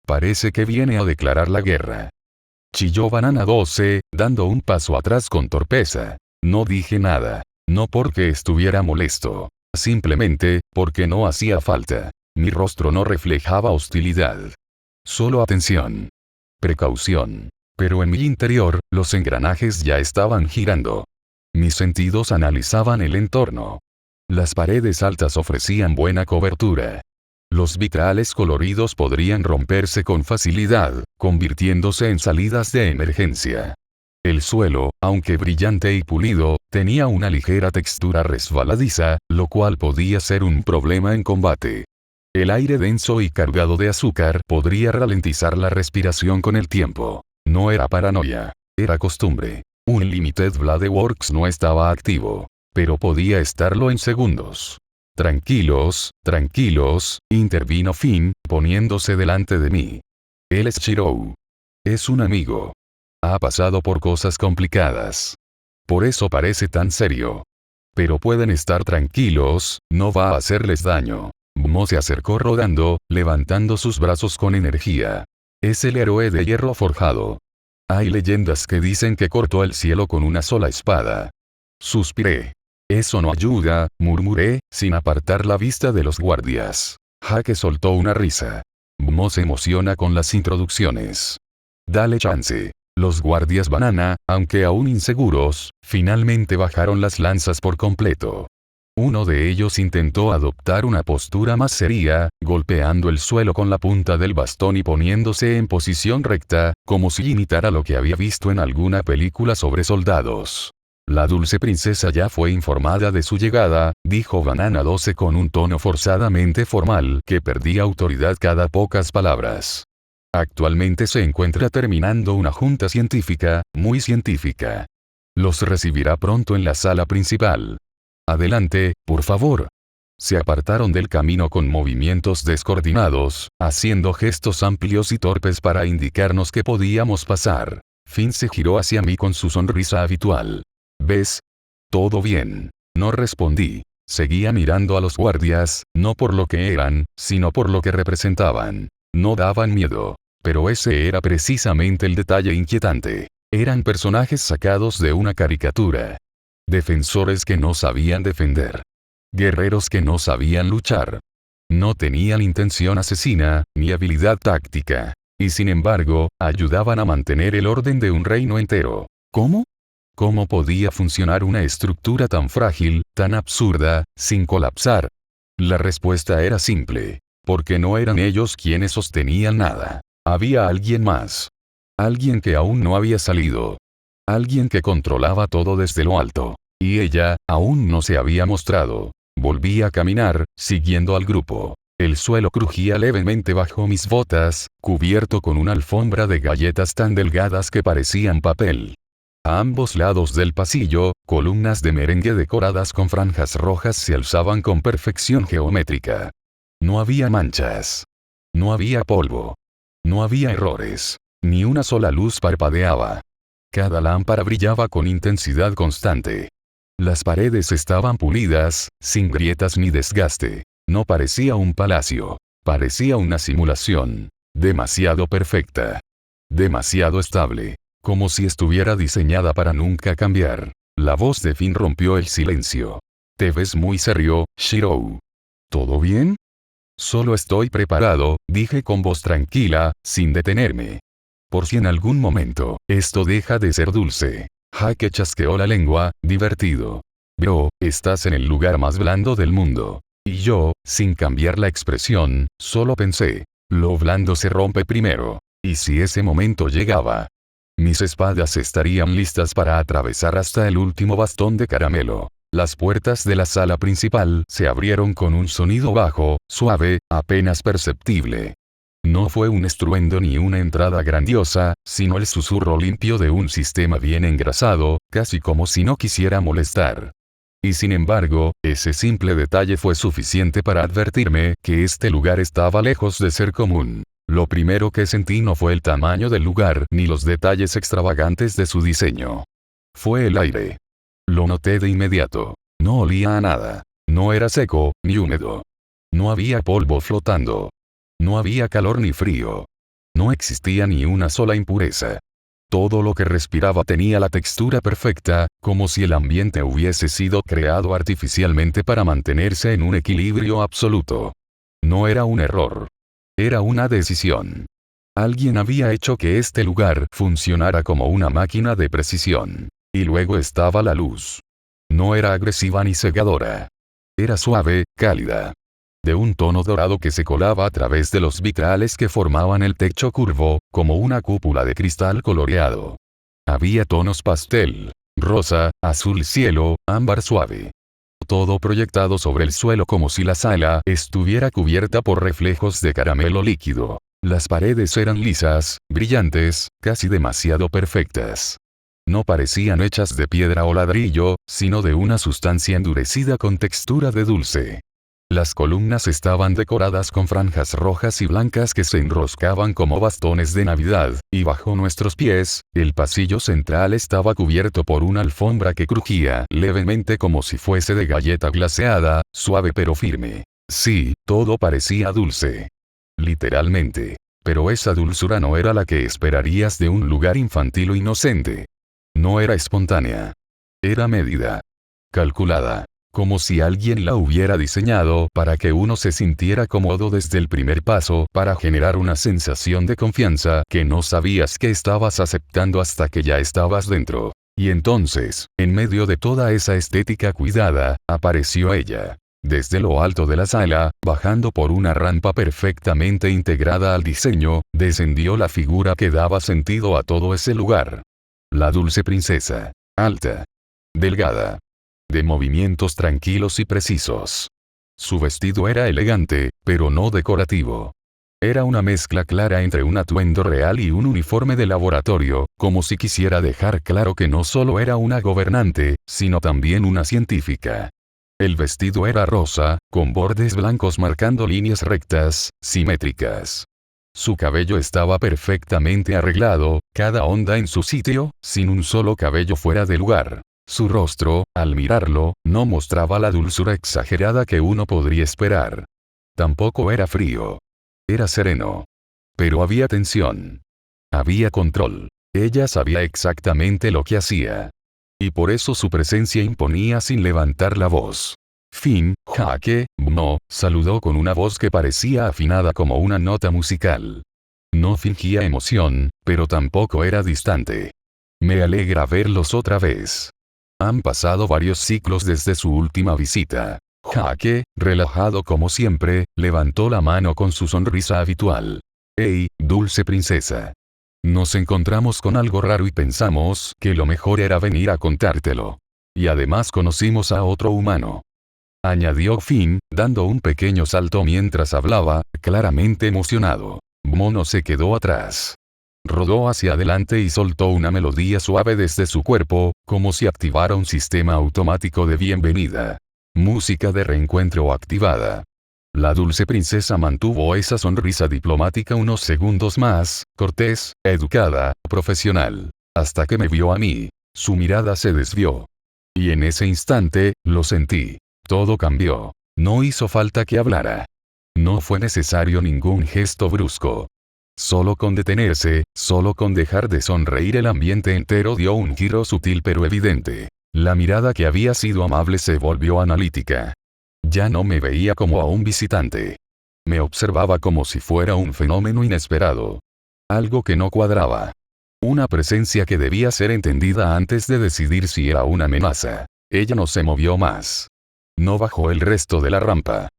Parece que viene a declarar la guerra. Chilló Banana 12, dando un paso atrás con torpeza. No dije nada. No porque estuviera molesto. Simplemente, porque no hacía falta. Mi rostro no reflejaba hostilidad. Solo atención. Precaución. Pero en mi interior, los engranajes ya estaban girando. Mis sentidos analizaban el entorno. Las paredes altas ofrecían buena cobertura. Los vitrales coloridos podrían romperse con facilidad, convirtiéndose en salidas de emergencia. El suelo, aunque brillante y pulido, tenía una ligera textura resbaladiza, lo cual podía ser un problema en combate. El aire denso y cargado de azúcar podría ralentizar la respiración con el tiempo. No era paranoia, era costumbre. Unlimited Blade Works no estaba activo, pero podía estarlo en segundos. Tranquilos, tranquilos, intervino Finn, poniéndose delante de mí. Él es Shirou. Es un amigo. Ha pasado por cosas complicadas. Por eso parece tan serio. Pero pueden estar tranquilos, no va a hacerles daño. Mo se acercó rodando, levantando sus brazos con energía. Es el héroe de hierro forjado. Hay leyendas que dicen que cortó el cielo con una sola espada. Suspiré. Eso no ayuda, murmuré, sin apartar la vista de los guardias. Hake soltó una risa. Mo se emociona con las introducciones. Dale chance. Los guardias banana, aunque aún inseguros, finalmente bajaron las lanzas por completo. Uno de ellos intentó adoptar una postura más seria, golpeando el suelo con la punta del bastón y poniéndose en posición recta, como si imitara lo que había visto en alguna película sobre soldados. La dulce princesa ya fue informada de su llegada, dijo Banana 12 con un tono forzadamente formal que perdía autoridad cada pocas palabras. Actualmente se encuentra terminando una junta científica, muy científica. Los recibirá pronto en la sala principal. Adelante, por favor. Se apartaron del camino con movimientos descoordinados, haciendo gestos amplios y torpes para indicarnos que podíamos pasar. Finn se giró hacia mí con su sonrisa habitual. ¿Ves? Todo bien. No respondí. Seguía mirando a los guardias, no por lo que eran, sino por lo que representaban. No daban miedo. Pero ese era precisamente el detalle inquietante. Eran personajes sacados de una caricatura. Defensores que no sabían defender. Guerreros que no sabían luchar. No tenían intención asesina, ni habilidad táctica. Y sin embargo, ayudaban a mantener el orden de un reino entero. ¿Cómo? ¿Cómo podía funcionar una estructura tan frágil, tan absurda, sin colapsar? La respuesta era simple. Porque no eran ellos quienes sostenían nada. Había alguien más. Alguien que aún no había salido. Alguien que controlaba todo desde lo alto. Y ella, aún no se había mostrado. Volví a caminar, siguiendo al grupo. El suelo crujía levemente bajo mis botas, cubierto con una alfombra de galletas tan delgadas que parecían papel. A ambos lados del pasillo, columnas de merengue decoradas con franjas rojas se alzaban con perfección geométrica. No había manchas. No había polvo. No había errores. Ni una sola luz parpadeaba. Cada lámpara brillaba con intensidad constante. Las paredes estaban pulidas, sin grietas ni desgaste. No parecía un palacio. Parecía una simulación. Demasiado perfecta. Demasiado estable. Como si estuviera diseñada para nunca cambiar. La voz de Finn rompió el silencio. Te ves muy serio, Shirou. ¿Todo bien? Solo estoy preparado, dije con voz tranquila, sin detenerme. Por si en algún momento, esto deja de ser dulce. Hake chasqueó la lengua, divertido. Bro, estás en el lugar más blando del mundo. Y yo, sin cambiar la expresión, solo pensé. Lo blando se rompe primero. ¿Y si ese momento llegaba? Mis espadas estarían listas para atravesar hasta el último bastón de caramelo. Las puertas de la sala principal se abrieron con un sonido bajo, suave, apenas perceptible. No fue un estruendo ni una entrada grandiosa, sino el susurro limpio de un sistema bien engrasado, casi como si no quisiera molestar. Y sin embargo, ese simple detalle fue suficiente para advertirme que este lugar estaba lejos de ser común. Lo primero que sentí no fue el tamaño del lugar ni los detalles extravagantes de su diseño. Fue el aire. Lo noté de inmediato. No olía a nada. No era seco, ni húmedo. No había polvo flotando. No había calor ni frío. No existía ni una sola impureza. Todo lo que respiraba tenía la textura perfecta, como si el ambiente hubiese sido creado artificialmente para mantenerse en un equilibrio absoluto. No era un error. Era una decisión. Alguien había hecho que este lugar funcionara como una máquina de precisión. Y luego estaba la luz. No era agresiva ni cegadora. Era suave, cálida. de un tono dorado que se colaba a través de los vitrales que formaban el techo curvo, como una cúpula de cristal coloreado. Había tonos pastel, rosa, azul cielo, ámbar suave. Todo proyectado sobre el suelo como si la sala estuviera cubierta por reflejos de caramelo líquido. Las paredes eran lisas, brillantes, casi demasiado perfectas. No parecían hechas de piedra o ladrillo, sino de una sustancia endurecida con textura de dulce. Las columnas estaban decoradas con franjas rojas y blancas que se enroscaban como bastones de Navidad, y bajo nuestros pies, el pasillo central estaba cubierto por una alfombra que crujía levemente como si fuese de galleta glaseada, suave pero firme. Sí, todo parecía dulce. Literalmente. Pero esa dulzura no era la que esperarías de un lugar infantil o inocente. No era espontánea. Era medida. Calculada. Como si alguien la hubiera diseñado para que uno se sintiera cómodo desde el primer paso, para generar una sensación de confianza que no sabías que estabas aceptando hasta que ya estabas dentro. Y entonces, en medio de toda esa estética cuidada, apareció ella. Desde lo alto de la sala, bajando por una rampa perfectamente integrada al diseño, descendió la figura que daba sentido a todo ese lugar. La dulce princesa. Alta. Delgada. De movimientos tranquilos y precisos. Su vestido era elegante, pero no decorativo. Era una mezcla clara entre un atuendo real y un uniforme de laboratorio, como si quisiera dejar claro que no solo era una gobernante, sino también una científica. El vestido era rosa, con bordes blancos marcando líneas rectas, simétricas. Su cabello estaba perfectamente arreglado, cada onda en su sitio, sin un solo cabello fuera de lugar. Su rostro, al mirarlo, no mostraba la dulzura exagerada que uno podría esperar. Tampoco era frío. Era sereno. Pero había tensión. Había control. Ella sabía exactamente lo que hacía. Y por eso su presencia imponía sin levantar la voz. Finn, Jaque, no, saludó con una voz que parecía afinada como una nota musical. No fingía emoción, pero tampoco era distante. Me alegra verlos otra vez. Han pasado varios ciclos desde su última visita. Jaque, relajado como siempre, levantó la mano con su sonrisa habitual. Hey, dulce princesa. Nos encontramos con algo raro y pensamos que lo mejor era venir a contártelo. Y además conocimos a otro humano. Añadió Finn, dando un pequeño salto mientras hablaba, claramente emocionado. Mono se quedó atrás. Rodó hacia adelante y soltó una melodía suave desde su cuerpo, como si activara un sistema automático de bienvenida. Música de reencuentro activada. La dulce princesa mantuvo esa sonrisa diplomática unos segundos más, cortés, educada, profesional. Hasta que me vio a mí. Su mirada se desvió. Y en ese instante, lo sentí. Todo cambió. No hizo falta que hablara. No fue necesario ningún gesto brusco. Solo con detenerse, solo con dejar de sonreír el ambiente entero dio un giro sutil pero evidente. La mirada que había sido amable se volvió analítica. Ya no me veía como a un visitante. Me observaba como si fuera un fenómeno inesperado. Algo que no cuadraba. Una presencia que debía ser entendida antes de decidir si era una amenaza. Ella no se movió más. No bajó el resto de la rampa.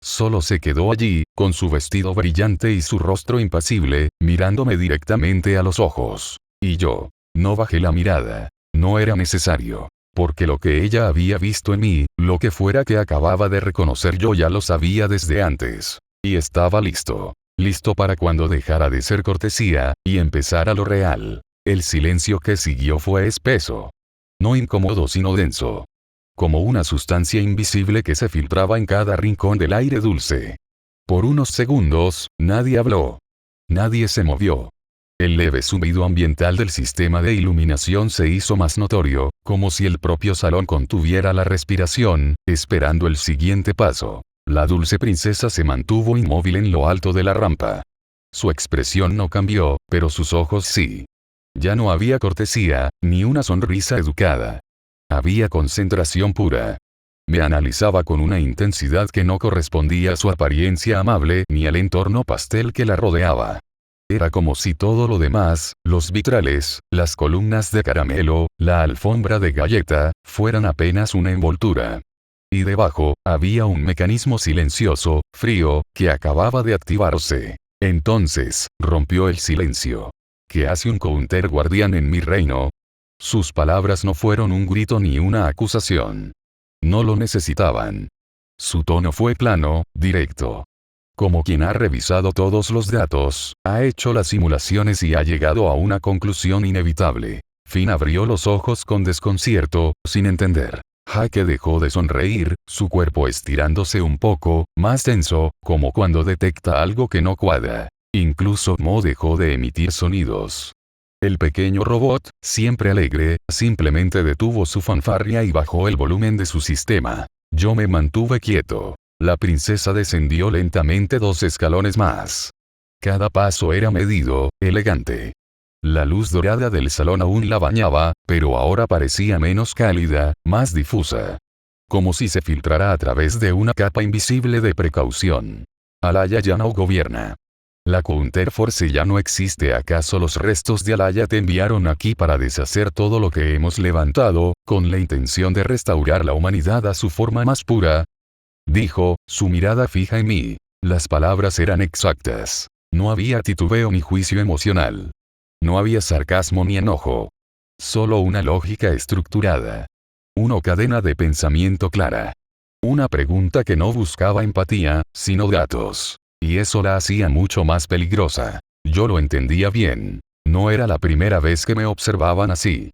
Solo se quedó allí, con su vestido brillante y su rostro impasible, mirándome directamente a los ojos. Y yo. No bajé la mirada. No era necesario. Porque lo que ella había visto en mí, lo que fuera que acababa de reconocer yo ya lo sabía desde antes. Y estaba listo. Listo para cuando dejara de ser cortesía, y empezara lo real. El silencio que siguió fue espeso. No incómodo sino denso. Como una sustancia invisible que se filtraba en cada rincón del aire dulce. Por unos segundos, nadie habló. Nadie se movió. El leve zumbido ambiental del sistema de iluminación se hizo más notorio, como si el propio salón contuviera la respiración, esperando el siguiente paso. La dulce princesa se mantuvo inmóvil en lo alto de la rampa. Su expresión no cambió, pero sus ojos sí. Ya no había cortesía, ni una sonrisa educada. Había concentración pura. Me analizaba con una intensidad que no correspondía a su apariencia amable ni al entorno pastel que la rodeaba. Era como si todo lo demás, los vitrales, las columnas de caramelo, la alfombra de galleta, fueran apenas una envoltura. Y debajo, había un mecanismo silencioso, frío, que acababa de activarse. Entonces, rompió el silencio. ¿Qué hace un counter guardián en mi reino? Sus palabras no fueron un grito ni una acusación. No lo necesitaban. Su tono fue plano, directo. Como quien ha revisado todos los datos, ha hecho las simulaciones y ha llegado a una conclusión inevitable. Finn abrió los ojos con desconcierto, sin entender. Hake dejó de sonreír, su cuerpo estirándose un poco, más tenso, como cuando detecta algo que no cuadra. Incluso Mo dejó de emitir sonidos. El pequeño robot, siempre alegre, simplemente detuvo su fanfarria y bajó el volumen de su sistema. Yo me mantuve quieto. La princesa descendió lentamente 2 escalones más. Cada paso era medido, elegante. La luz dorada del salón aún la bañaba, pero ahora parecía menos cálida, más difusa. Como si se filtrara a través de una capa invisible de precaución. Alaya ya no gobierna. La Counterforce ya no existe. ¿Acaso los restos de Alaya te enviaron aquí para deshacer todo lo que hemos levantado, con la intención de restaurar la humanidad a su forma más pura? Dijo, su mirada fija en mí. Las palabras eran exactas. No había titubeo ni juicio emocional. No había sarcasmo ni enojo. Solo una lógica estructurada. Una cadena de pensamiento clara. Una pregunta que no buscaba empatía, sino datos. Y eso la hacía mucho más peligrosa. Yo lo entendía bien. No era la primera vez que me observaban así.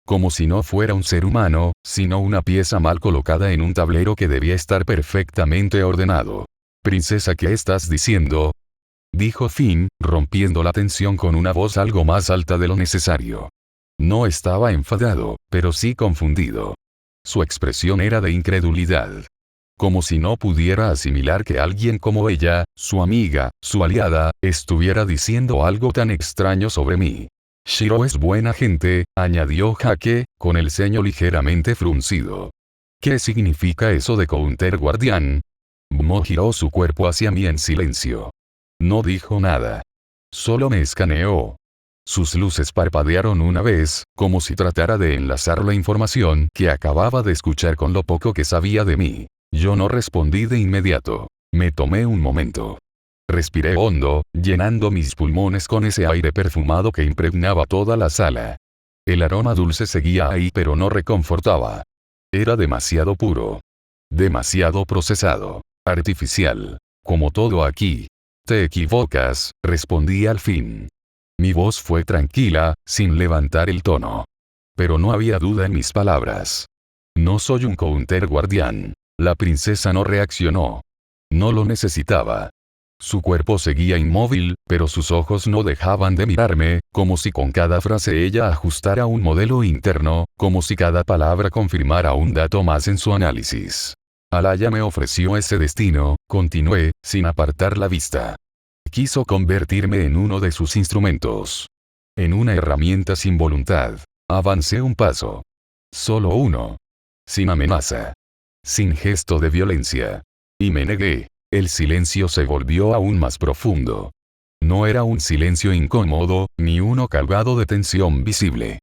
Como si no fuera un ser humano, sino una pieza mal colocada en un tablero que debía estar perfectamente ordenado. Princesa, ¿qué estás diciendo? Dijo Finn, rompiendo la tensión con una voz algo más alta de lo necesario. No estaba enfadado, pero sí confundido. Su expresión era de incredulidad. Como si no pudiera asimilar que alguien como ella, su amiga, su aliada, estuviera diciendo algo tan extraño sobre mí. Shiro es buena gente, añadió Hake, con el ceño ligeramente fruncido. ¿Qué significa eso de counter guardián? Mo giró su cuerpo hacia mí en silencio. No dijo nada. Solo me escaneó. Sus luces parpadearon una vez, como si tratara de enlazar la información que acababa de escuchar con lo poco que sabía de mí. Yo no respondí de inmediato. Me tomé un momento. Respiré hondo, llenando mis pulmones con ese aire perfumado que impregnaba toda la sala. El aroma dulce seguía ahí, pero no reconfortaba. Era demasiado puro. Demasiado procesado. Artificial. Como todo aquí. Te equivocas, respondí al fin. Mi voz fue tranquila, sin levantar el tono. Pero no había duda en mis palabras. No soy un counter guardián. La princesa no reaccionó. No lo necesitaba. Su cuerpo seguía inmóvil, pero sus ojos no dejaban de mirarme, como si con cada frase ella ajustara un modelo interno, como si cada palabra confirmara un dato más en su análisis. Alaya me ofreció ese destino, continué, sin apartar la vista. Quiso convertirme en uno de sus instrumentos. En una herramienta sin voluntad. Avancé un paso. Solo uno. Sin amenaza. Sin gesto de violencia. Y me negué. El silencio se volvió aún más profundo. No era un silencio incómodo, ni uno cargado de tensión visible.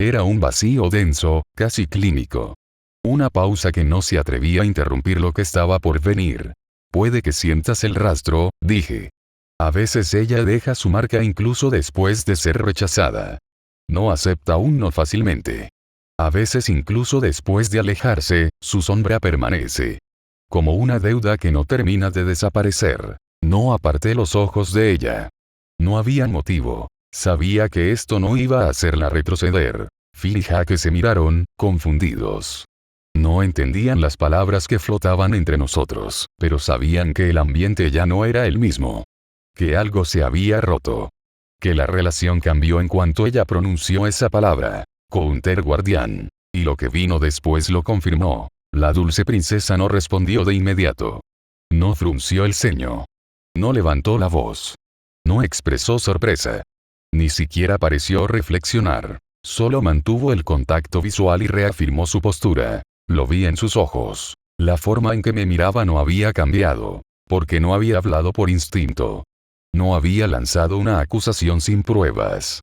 Era un vacío denso, casi clínico. Una pausa que no se atrevía a interrumpir lo que estaba por venir. Puede que sientas el rastro, dije. A veces ella deja su marca incluso después de ser rechazada. No acepta un no fácilmente. A veces incluso después de alejarse, su sombra permanece. Como una deuda que no termina de desaparecer. No aparté los ojos de ella. No había motivo. Sabía que esto no iba a hacerla retroceder. Finn y Hake se miraron, confundidos. No entendían las palabras que flotaban entre nosotros, pero sabían que el ambiente ya no era el mismo. Que algo se había roto. Que la relación cambió en cuanto ella pronunció esa palabra. Counter guardián. Y lo que vino después lo confirmó. La dulce princesa no respondió de inmediato. No frunció el ceño. No levantó la voz. No expresó sorpresa. Ni siquiera pareció reflexionar. Solo mantuvo el contacto visual y reafirmó su postura. Lo vi en sus ojos. La forma en que me miraba no había cambiado. Porque no había hablado por instinto. No había lanzado una acusación sin pruebas.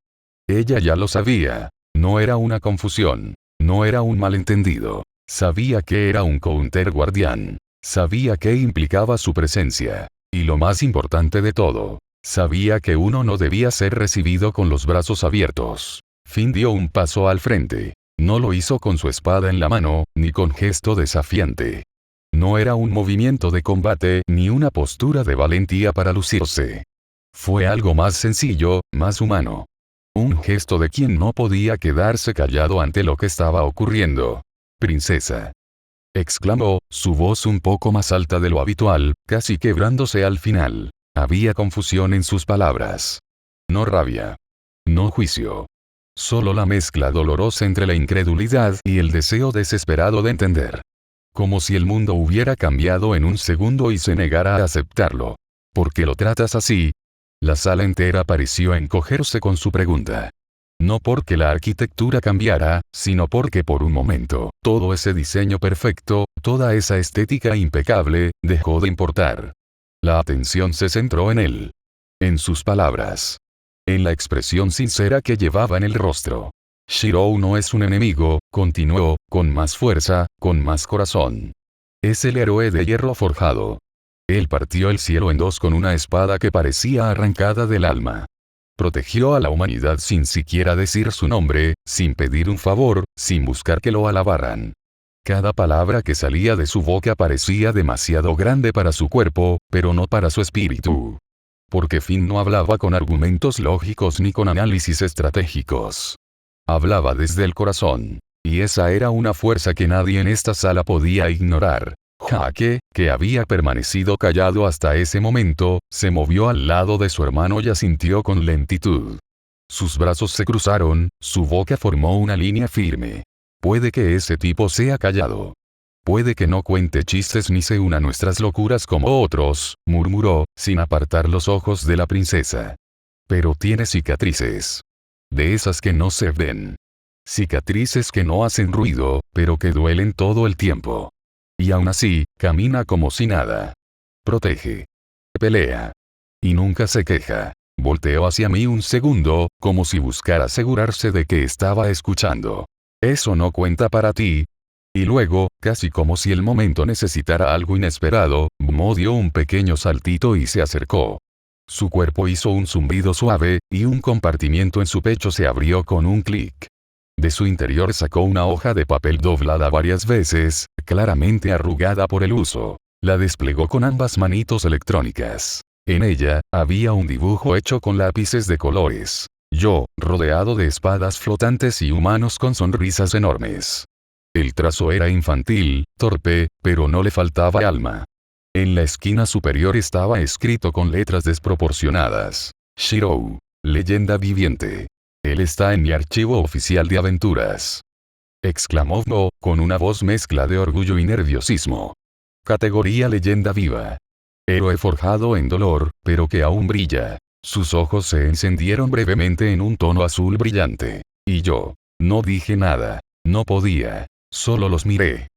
Ella ya lo sabía. No era una confusión. No era un malentendido. Sabía que era un counter guardián. Sabía qué implicaba su presencia. Y lo más importante de todo, sabía que uno no debía ser recibido con los brazos abiertos. Finn dio un paso al frente. No lo hizo con su espada en la mano, ni con gesto desafiante. No era un movimiento de combate, ni una postura de valentía para lucirse. Fue algo más sencillo, más humano. Un gesto de quien no podía quedarse callado ante lo que estaba ocurriendo. «Princesa», exclamó, su voz un poco más alta de lo habitual, casi quebrándose al final. Había confusión en sus palabras. No rabia. No juicio. Solo la mezcla dolorosa entre la incredulidad y el deseo desesperado de entender. Como si el mundo hubiera cambiado en un segundo y se negara a aceptarlo. ¿Por qué lo tratas así? La sala entera pareció encogerse con su pregunta. No porque la arquitectura cambiara, sino porque por un momento, todo ese diseño perfecto, toda esa estética impecable, dejó de importar. La atención se centró en él. En sus palabras. En la expresión sincera que llevaba en el rostro. Shirou no es un enemigo, continuó, con más fuerza, con más corazón. Es el héroe de hierro forjado. Él partió el cielo en dos con una espada que parecía arrancada del alma. Protegió a la humanidad sin siquiera decir su nombre, sin pedir un favor, sin buscar que lo alabaran. Cada palabra que salía de su boca parecía demasiado grande para su cuerpo, pero no para su espíritu. Porque Finn no hablaba con argumentos lógicos ni con análisis estratégicos. Hablaba desde el corazón. Y esa era una fuerza que nadie en esta sala podía ignorar. Jake, que había permanecido callado hasta ese momento, se movió al lado de su hermano y asintió con lentitud. Sus brazos se cruzaron, su boca formó una línea firme. Puede que ese tipo sea callado. Puede que no cuente chistes ni se una a nuestras locuras como otros, murmuró, sin apartar los ojos de la princesa. Pero tiene cicatrices. De esas que no se ven. Cicatrices que no hacen ruido, pero que duelen todo el tiempo. Y aún así, camina como si nada. Protege. Pelea. Y nunca se queja. Volteó hacia mí un segundo, como si buscara asegurarse de que estaba escuchando. ¿Eso no cuenta para ti? Y luego, casi como si el momento necesitara algo inesperado, Mo dio un pequeño saltito y se acercó. Su cuerpo hizo un zumbido suave, y un compartimiento en su pecho se abrió con un clic. De su interior sacó una hoja de papel doblada varias veces, claramente arrugada por el uso. La desplegó con ambas manitos electrónicas. En ella, había un dibujo hecho con lápices de colores. Yo, rodeado de espadas flotantes y humanos con sonrisas enormes. El trazo era infantil, torpe, pero no le faltaba alma. En la esquina superior estaba escrito con letras desproporcionadas. Shirou. Leyenda viviente. Él está en mi archivo oficial de aventuras. Exclamó Mo, con una voz mezcla de orgullo y nerviosismo. Categoría leyenda viva. Héroe forjado en dolor, pero que aún brilla. Sus ojos se encendieron brevemente en un tono azul brillante. Y yo. No dije nada. No podía. Solo los miré.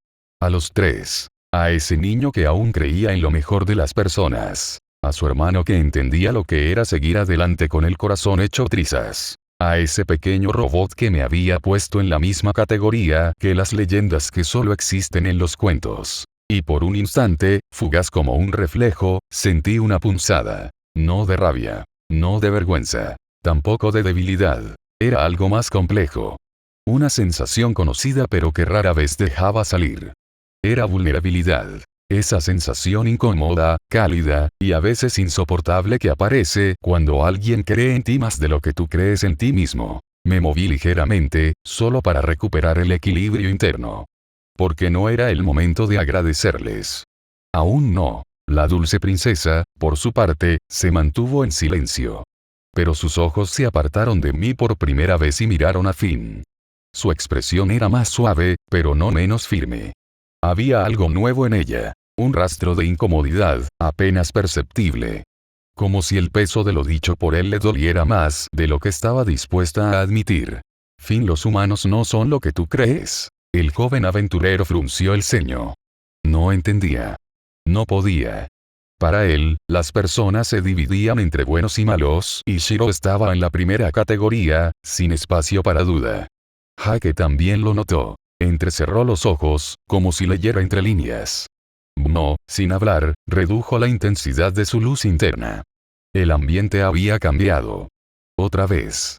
A los tres. A ese niño que aún creía en lo mejor de las personas. A su hermano que entendía lo que era seguir adelante con el corazón hecho trizas. A ese pequeño robot que me había puesto en la misma categoría que las leyendas que solo existen en los cuentos. Y por un instante, fugaz como un reflejo, sentí una punzada. No de rabia. No de vergüenza. Tampoco de debilidad. Era algo más complejo. Una sensación conocida pero que rara vez dejaba salir. Era vulnerabilidad. Esa sensación incómoda, cálida, y a veces insoportable que aparece cuando alguien cree en ti más de lo que tú crees en ti mismo. Me moví ligeramente, solo para recuperar el equilibrio interno. Porque no era el momento de agradecerles. Aún no. La dulce princesa, por su parte, se mantuvo en silencio. Pero sus ojos se apartaron de mí por primera vez y miraron a Finn. Su expresión era más suave, pero no menos firme. Había algo nuevo en ella. Un rastro de incomodidad, apenas perceptible. Como si el peso de lo dicho por él le doliera más de lo que estaba dispuesta a admitir. Finn, los humanos no son lo que tú crees. El joven aventurero frunció el ceño. No entendía. No podía. Para él, las personas se dividían entre buenos y malos, y Shiro estaba en la primera categoría, sin espacio para duda. Jake también lo notó. Entrecerró los ojos, como si leyera entre líneas. No, sin hablar, redujo la intensidad de su luz interna. El ambiente había cambiado. Otra vez.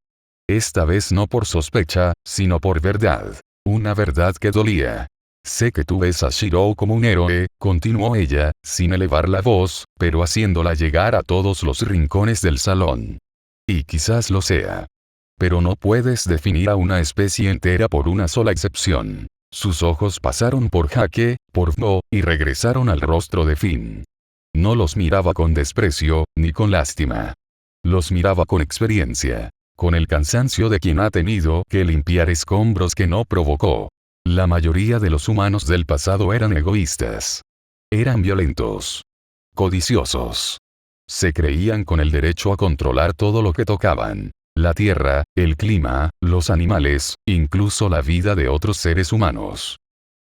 Esta vez no por sospecha, sino por verdad. Una verdad que dolía. Sé que tú ves a Shirou como un héroe, continuó ella, sin elevar la voz, pero haciéndola llegar a todos los rincones del salón. Y quizás lo sea. Pero no puedes definir a una especie entera por una sola excepción. Sus ojos pasaron por Hake, por Mo, y regresaron al rostro de Finn. No los miraba con desprecio, ni con lástima. Los miraba con experiencia. Con el cansancio de quien ha tenido que limpiar escombros que no provocó. La mayoría de los humanos del pasado eran egoístas. Eran violentos. Codiciosos. Se creían con el derecho a controlar todo lo que tocaban. La tierra, el clima, los animales, incluso la vida de otros seres humanos.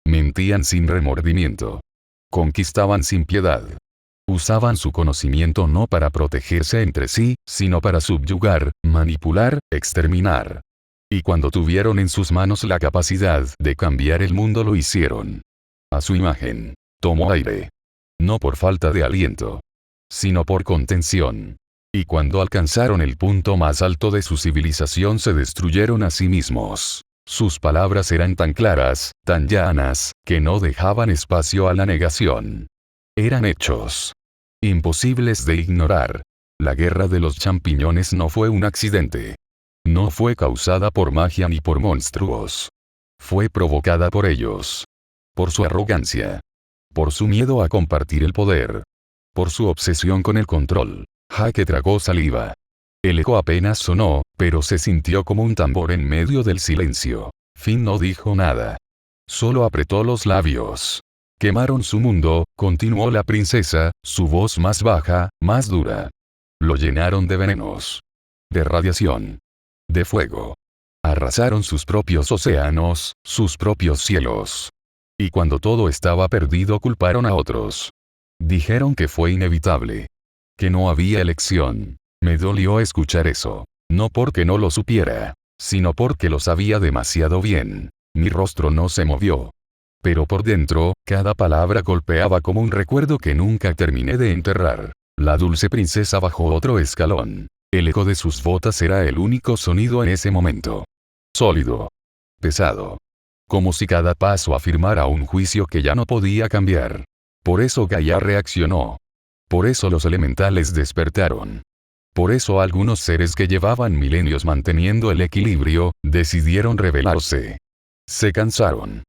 Mentían sin remordimiento. Conquistaban sin piedad. Usaban su conocimiento no para protegerse entre sí, sino para subyugar, manipular, exterminar. Y cuando tuvieron en sus manos la capacidad de cambiar el mundo lo hicieron. A su imagen. Tomó aire. No por falta de aliento. Sino por contención. Y cuando alcanzaron el punto más alto de su civilización se destruyeron a sí mismos. Sus palabras eran tan claras, tan llanas, que no dejaban espacio a la negación. Eran hechos. Imposibles de ignorar. La guerra de los champiñones no fue un accidente. No fue causada por magia ni por monstruos. Fue provocada por ellos. Por su arrogancia. Por su miedo a compartir el poder. Por su obsesión con el control. Hake tragó saliva. El eco apenas sonó, pero se sintió como un tambor en medio del silencio. Finn no dijo nada. Solo apretó los labios. Quemaron su mundo, continuó la princesa, su voz más baja, más dura. Lo llenaron de venenos. De radiación. De fuego. Arrasaron sus propios océanos, sus propios cielos. Y cuando todo estaba perdido culparon a otros. Dijeron que fue inevitable. Que no había elección. Me dolió escuchar eso. No porque no lo supiera, sino porque lo sabía demasiado bien. Mi rostro no se movió. Pero por dentro, cada palabra golpeaba como un recuerdo que nunca terminé de enterrar. La dulce princesa bajó otro escalón. El eco de sus botas era el único sonido en ese momento. Sólido. Pesado. Como si cada paso afirmara un juicio que ya no podía cambiar. Por eso Gaia reaccionó. Por eso los elementales despertaron. Por eso algunos seres que llevaban milenios manteniendo el equilibrio, decidieron rebelarse. Se cansaron.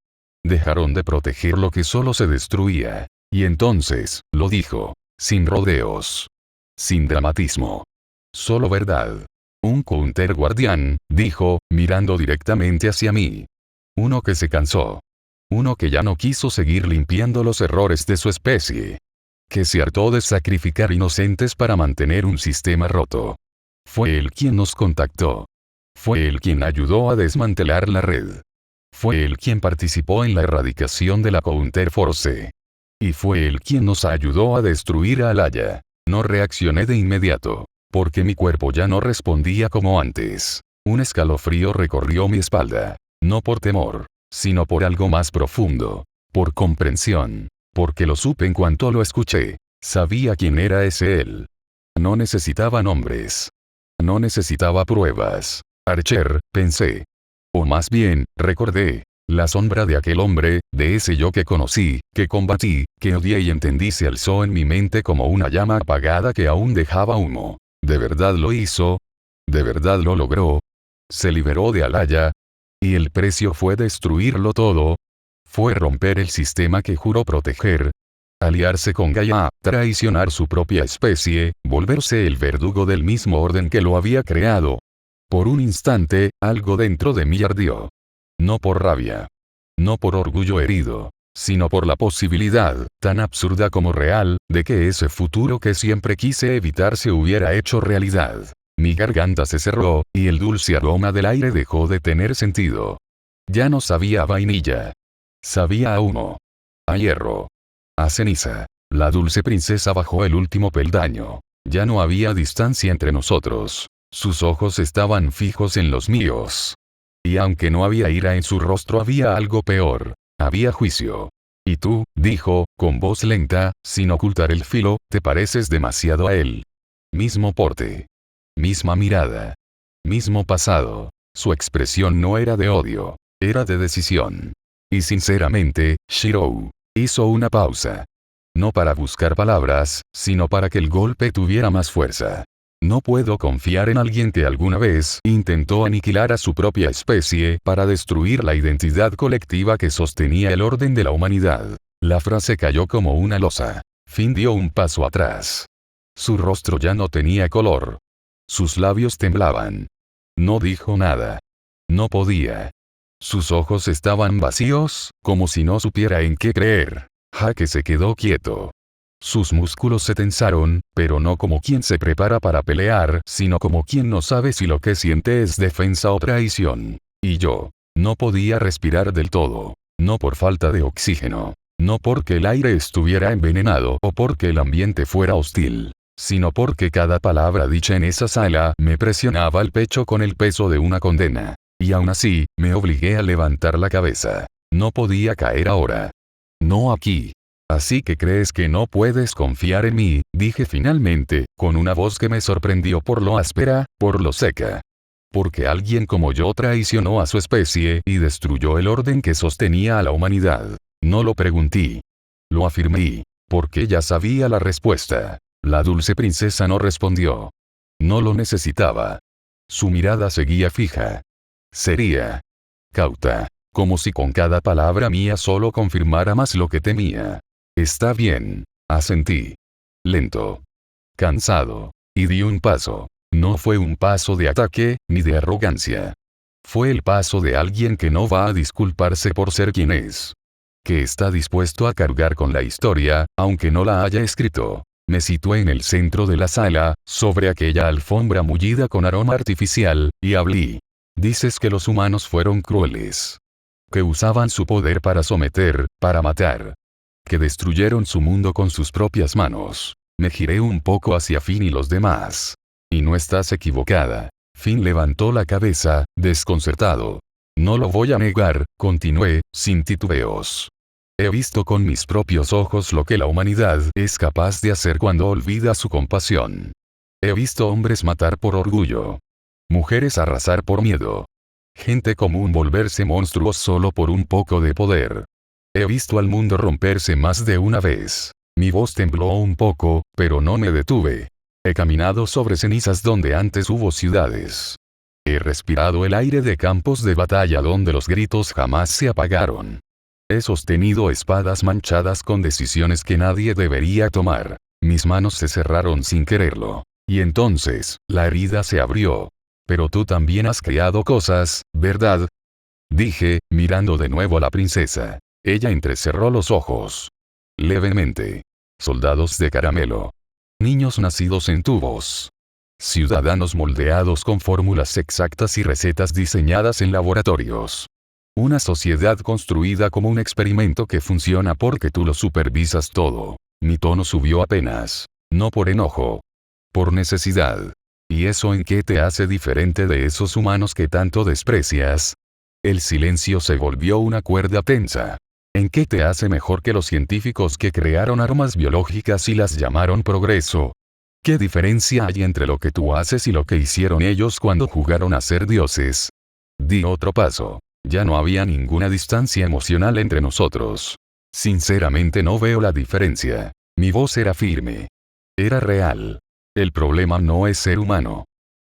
Dejaron de proteger lo que solo se destruía. Y entonces, lo dijo. Sin rodeos. Sin dramatismo. Solo verdad. Un counter guardián, dijo, mirando directamente hacia mí. Uno que se cansó. Uno que ya no quiso seguir limpiando los errores de su especie. Que se hartó de sacrificar inocentes para mantener un sistema roto. Fue él quien nos contactó. Fue él quien ayudó a desmantelar la red. Fue él quien participó en la erradicación de la Counter Force. Y fue él quien nos ayudó a destruir a Alaya. No reaccioné de inmediato. Porque mi cuerpo ya no respondía como antes. Un escalofrío recorrió mi espalda. No por temor, sino por algo más profundo. Por comprensión. Porque lo supe en cuanto lo escuché. Sabía quién era ese él. No necesitaba nombres. No necesitaba pruebas. Archer, pensé. O más bien, recordé. La sombra de aquel hombre, de ese yo que conocí, que combatí, que odié y entendí se alzó en mi mente como una llama apagada que aún dejaba humo. ¿De verdad lo hizo? ¿De verdad lo logró? ¿Se liberó de Alaya? ¿Y el precio fue destruirlo todo? ¿Fue romper el sistema que juró proteger? ¿Aliarse con Gaia, traicionar su propia especie, volverse el verdugo del mismo orden que lo había creado? Por un instante, algo dentro de mí ardió. No por rabia. No por orgullo herido. Sino por la posibilidad, tan absurda como real, de que ese futuro que siempre quise evitar se hubiera hecho realidad. Mi garganta se cerró, y el dulce aroma del aire dejó de tener sentido. Ya no sabía a vainilla. Sabía a humo. A hierro. A ceniza. La dulce princesa bajó el último peldaño. Ya no había distancia entre nosotros. Sus ojos estaban fijos en los míos. Y aunque no había ira en su rostro, había algo peor. Había juicio. Y tú, dijo, con voz lenta, sin ocultar el filo, te pareces demasiado a él. Mismo porte. Misma mirada. Mismo pasado. Su expresión no era de odio. Era de decisión. Y sinceramente, Shirou hizo una pausa. No para buscar palabras, sino para que el golpe tuviera más fuerza. No puedo confiar en alguien que alguna vez intentó aniquilar a su propia especie para destruir la identidad colectiva que sostenía el orden de la humanidad. La frase cayó como una losa. Finn dio un paso atrás. Su rostro ya no tenía color. Sus labios temblaban. No dijo nada. No podía. Sus ojos estaban vacíos, como si no supiera en qué creer. Hake se quedó quieto. Sus músculos se tensaron, pero no como quien se prepara para pelear, sino como quien no sabe si lo que siente es defensa o traición. Y yo. No podía respirar del todo. No por falta de oxígeno. No porque el aire estuviera envenenado o porque el ambiente fuera hostil. Sino porque cada palabra dicha en esa sala me presionaba el pecho con el peso de una condena. Y aún así, me obligué a levantar la cabeza. No podía caer ahora. No aquí. Así que crees que no puedes confiar en mí, dije finalmente, con una voz que me sorprendió por lo áspera, por lo seca. Porque alguien como yo traicionó a su especie y destruyó el orden que sostenía a la humanidad. No lo pregunté. Lo afirmé. Porque ya sabía la respuesta. La dulce princesa no respondió. No lo necesitaba. Su mirada seguía fija. Sería. Cauta. Como si con cada palabra mía solo confirmara más lo que temía. Está bien. Asentí. Lento. Cansado. Y di un paso. No fue un paso de ataque, ni de arrogancia. Fue el paso de alguien que no va a disculparse por ser quien es. Que está dispuesto a cargar con la historia, aunque no la haya escrito. Me situé en el centro de la sala, sobre aquella alfombra mullida con aroma artificial, y hablé. Dices que los humanos fueron crueles. Que usaban su poder para someter, para matar. Que destruyeron su mundo con sus propias manos. Me giré un poco hacia Finn y los demás. Y no estás equivocada. Finn levantó la cabeza, desconcertado. No lo voy a negar, continué, sin titubeos. He visto con mis propios ojos lo que la humanidad es capaz de hacer cuando olvida su compasión. He visto hombres matar por orgullo. Mujeres arrasar por miedo. Gente común volverse monstruos solo por un poco de poder. He visto al mundo romperse más de una vez. Mi voz tembló un poco, pero no me detuve. He caminado sobre cenizas donde antes hubo ciudades. He respirado el aire de campos de batalla donde los gritos jamás se apagaron. He sostenido espadas manchadas con decisiones que nadie debería tomar. Mis manos se cerraron sin quererlo. Y entonces, la herida se abrió. Pero tú también has creado cosas, ¿verdad? Dije, mirando de nuevo a la princesa. Ella entrecerró los ojos. Levemente. Soldados de caramelo. Niños nacidos en tubos. Ciudadanos moldeados con fórmulas exactas y recetas diseñadas en laboratorios. Una sociedad construida como un experimento que funciona porque tú lo supervisas todo. Mi tono subió apenas. No por enojo. Por necesidad. ¿Y eso en qué te hace diferente de esos humanos que tanto desprecias? El silencio se volvió una cuerda tensa. ¿En qué te hace mejor que los científicos que crearon armas biológicas y las llamaron progreso? ¿Qué diferencia hay entre lo que tú haces y lo que hicieron ellos cuando jugaron a ser dioses? Di otro paso. Ya no había ninguna distancia emocional entre nosotros. Sinceramente no veo la diferencia. Mi voz era firme. Era real. El problema no es ser humano.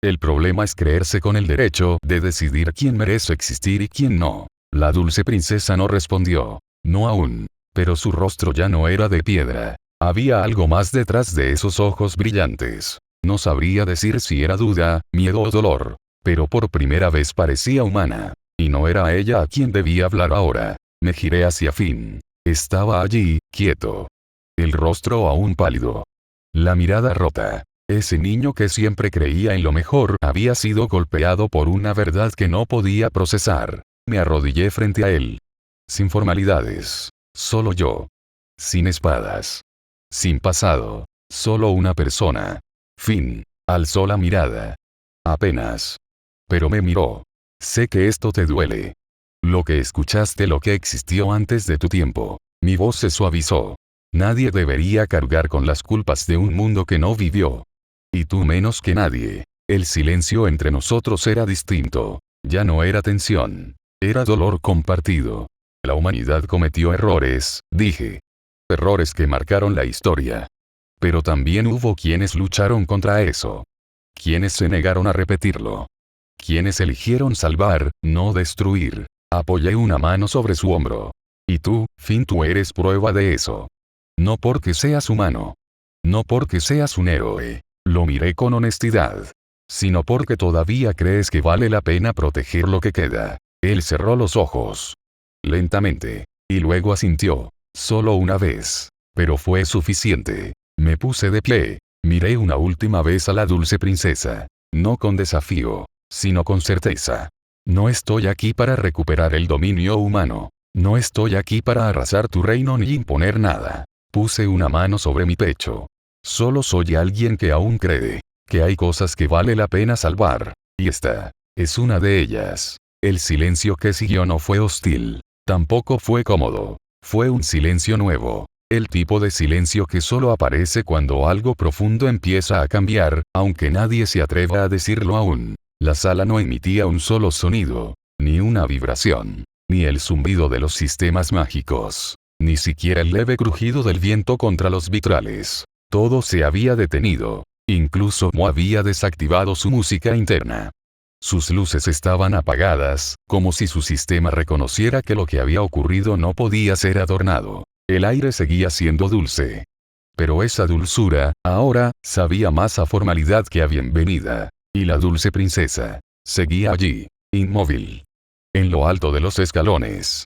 El problema es creerse con el derecho de decidir quién merece existir y quién no. La dulce princesa no respondió. No aún. Pero su rostro ya no era de piedra. Había algo más detrás de esos ojos brillantes. No sabría decir si era duda, miedo o dolor. Pero por primera vez parecía humana. Y no era a ella a quien debía hablar ahora. Me giré hacia Finn. Estaba allí, quieto. El rostro aún pálido. La mirada rota. Ese niño que siempre creía en lo mejor había sido golpeado por una verdad que no podía procesar. Me arrodillé frente a él. Sin formalidades. Solo yo. Sin espadas. Sin pasado. Solo una persona. Finn. Alzó la mirada. Apenas. Pero me miró. Sé que esto te duele. Lo que escuchaste, lo que existió antes de tu tiempo. Mi voz se suavizó. Nadie debería cargar con las culpas de un mundo que no vivió. Y tú menos que nadie. El silencio entre nosotros era distinto. Ya no era tensión. Era dolor compartido. La humanidad cometió errores, dije. Errores que marcaron la historia. Pero también hubo quienes lucharon contra eso. Quienes se negaron a repetirlo. Quienes eligieron salvar, no destruir. Apoyé una mano sobre su hombro. Y tú, Finn, tú eres prueba de eso. No porque seas humano. No porque seas un héroe. Lo miré con honestidad. Sino porque todavía crees que vale la pena proteger lo que queda. Él cerró los ojos. Lentamente. Y luego asintió. Solo una vez. Pero fue suficiente. Me puse de pie. Miré una última vez a la dulce princesa. No con desafío, sino con certeza. No estoy aquí para recuperar el dominio humano. No estoy aquí para arrasar tu reino ni imponer nada. Puse una mano sobre mi pecho. Solo soy alguien que aún cree que hay cosas que vale la pena salvar. Y esta es una de ellas. El silencio que siguió no fue hostil. Tampoco fue cómodo. Fue un silencio nuevo. El tipo de silencio que solo aparece cuando algo profundo empieza a cambiar, aunque nadie se atreva a decirlo aún. La sala no emitía un solo sonido, ni una vibración, ni el zumbido de los sistemas mágicos, ni siquiera el leve crujido del viento contra los vitrales. Todo se había detenido. Incluso Mo había desactivado su música interna. Sus luces estaban apagadas, como si su sistema reconociera que lo que había ocurrido no podía ser adornado. El aire seguía siendo dulce. Pero esa dulzura, ahora, sabía más a formalidad que a bienvenida. Y la dulce princesa seguía allí, inmóvil. En lo alto de los escalones.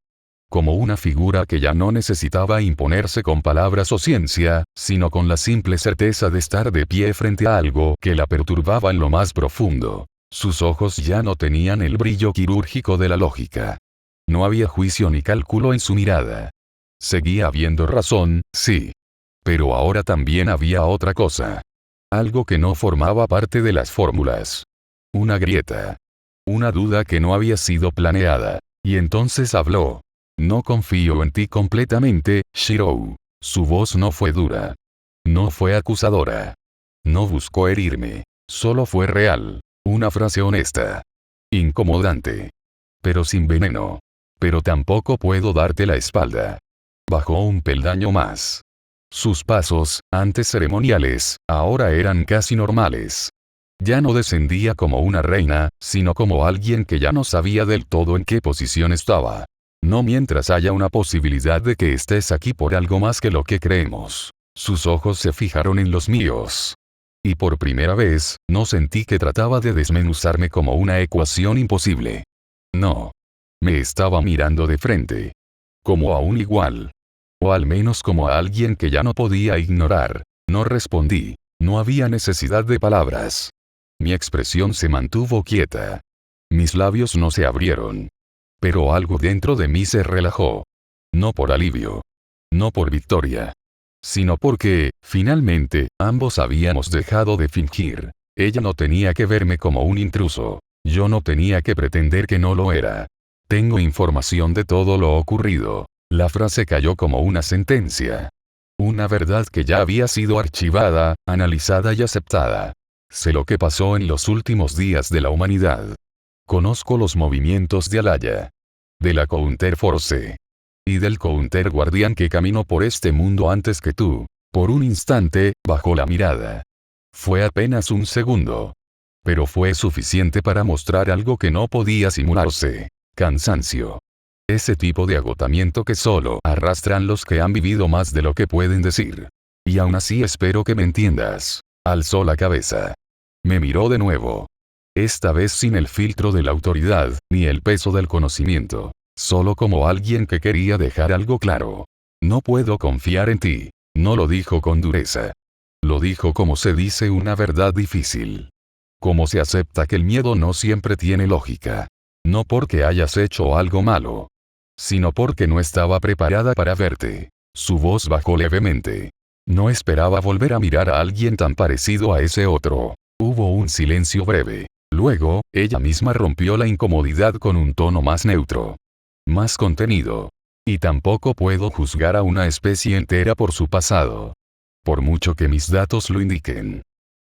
Como una figura que ya no necesitaba imponerse con palabras o ciencia, sino con la simple certeza de estar de pie frente a algo que la perturbaba en lo más profundo. Sus ojos ya no tenían el brillo quirúrgico de la lógica. No había juicio ni cálculo en su mirada. Seguía habiendo razón, sí. Pero ahora también había otra cosa. Algo que no formaba parte de las fórmulas. Una grieta. Una duda que no había sido planeada. Y entonces habló. No confío en ti completamente, Shirou. Su voz no fue dura. No fue acusadora. No buscó herirme. Solo fue real. Una frase honesta. Incomodante. Pero sin veneno. Pero tampoco puedo darte la espalda. Bajó un peldaño más. Sus pasos, antes ceremoniales, ahora eran casi normales. Ya no descendía como una reina, sino como alguien que ya no sabía del todo en qué posición estaba. No mientras haya una posibilidad de que estés aquí por algo más que lo que creemos. Sus ojos se fijaron en los míos. Y por primera vez, no sentí que trataba de desmenuzarme como una ecuación imposible. No. Me estaba mirando de frente. Como a un igual. O al menos como a alguien que ya no podía ignorar. No respondí. No había necesidad de palabras. Mi expresión se mantuvo quieta. Mis labios no se abrieron. Pero algo dentro de mí se relajó. No por alivio. No por victoria. Sino porque, finalmente, ambos habíamos dejado de fingir. Ella no tenía que verme como un intruso. Yo no tenía que pretender que no lo era. Tengo información de todo lo ocurrido. La frase cayó como una sentencia. Una verdad que ya había sido archivada, analizada y aceptada. Sé lo que pasó en los últimos días de la humanidad. Conozco los movimientos de Alaya. De la Counter Force. Y del Counter Guardián que caminó por este mundo antes que tú. Por un instante, bajó la mirada. Fue apenas un segundo. Pero fue suficiente para mostrar algo que no podía simularse. Cansancio. Ese tipo de agotamiento que solo arrastran los que han vivido más de lo que pueden decir. Y aún así espero que me entiendas. Alzó la cabeza. Me miró de nuevo. Esta vez sin el filtro de la autoridad, ni el peso del conocimiento. Solo como alguien que quería dejar algo claro. No puedo confiar en ti. No lo dijo con dureza. Lo dijo como se dice una verdad difícil. Como se acepta que el miedo no siempre tiene lógica. No porque hayas hecho algo malo. Sino porque no estaba preparada para verte. Su voz bajó levemente. No esperaba volver a mirar a alguien tan parecido a ese otro. Hubo un silencio breve. Luego, ella misma rompió la incomodidad con un tono más neutro. Más contenido. Y tampoco puedo juzgar a una especie entera por su pasado. Por mucho que mis datos lo indiquen.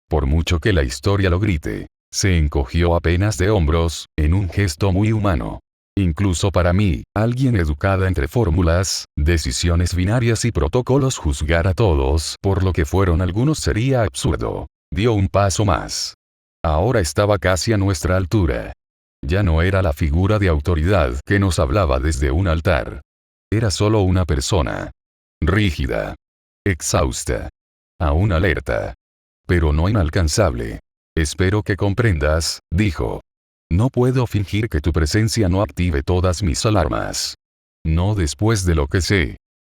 Por mucho que la historia lo grite. Se encogió apenas de hombros, en un gesto muy humano. Incluso para mí, alguien educada entre fórmulas, decisiones binarias y protocolos, juzgar a todos por lo que fueron algunos sería absurdo. Dio un paso más. Ahora estaba casi a nuestra altura. Ya no era la figura de autoridad que nos hablaba desde un altar. Era solo una persona. Rígida. Exhausta. Aún alerta. Pero no inalcanzable. Espero que comprendas, dijo. No puedo fingir que tu presencia no active todas mis alarmas. No después de lo que sé.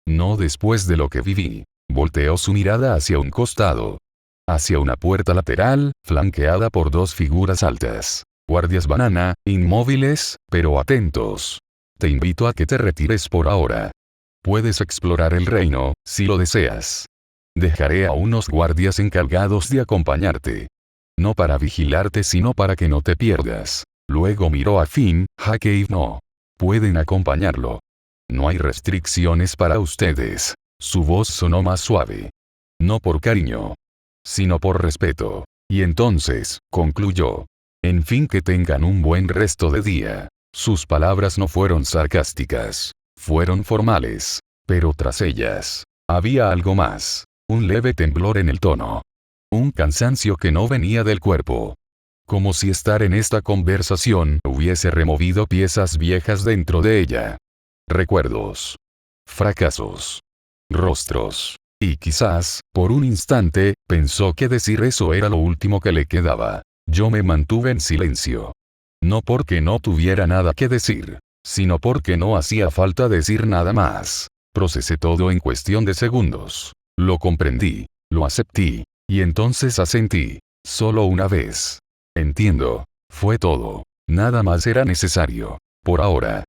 No después de lo que viví. Volteó su mirada hacia un costado. Hacia una puerta lateral, flanqueada por dos figuras altas. Guardias banana, inmóviles, pero atentos. Te invito a que te retires por ahora. Puedes explorar el reino, si lo deseas. Dejaré a unos guardias encargados de acompañarte. No para vigilarte sino para que no te pierdas. Luego miró a Finn, Hake y no. Pueden acompañarlo. No hay restricciones para ustedes. Su voz sonó más suave. No por cariño. Sino por respeto. Y entonces, concluyó. En fin, que tengan un buen resto de día. Sus palabras no fueron sarcásticas. Fueron formales. Pero tras ellas, había algo más. Un leve temblor en el tono. Un cansancio que no venía del cuerpo. Como si estar en esta conversación hubiese removido piezas viejas dentro de ella. Recuerdos. Fracasos. Rostros. Y quizás, por un instante, pensó que decir eso era lo último que le quedaba. Yo me mantuve en silencio. No porque no tuviera nada que decir, sino porque no hacía falta decir nada más. Procesé todo en cuestión de segundos. Lo comprendí. Lo acepté. Y entonces asentí. Solo una vez. Entiendo. Fue todo. Nada más era necesario. Por ahora.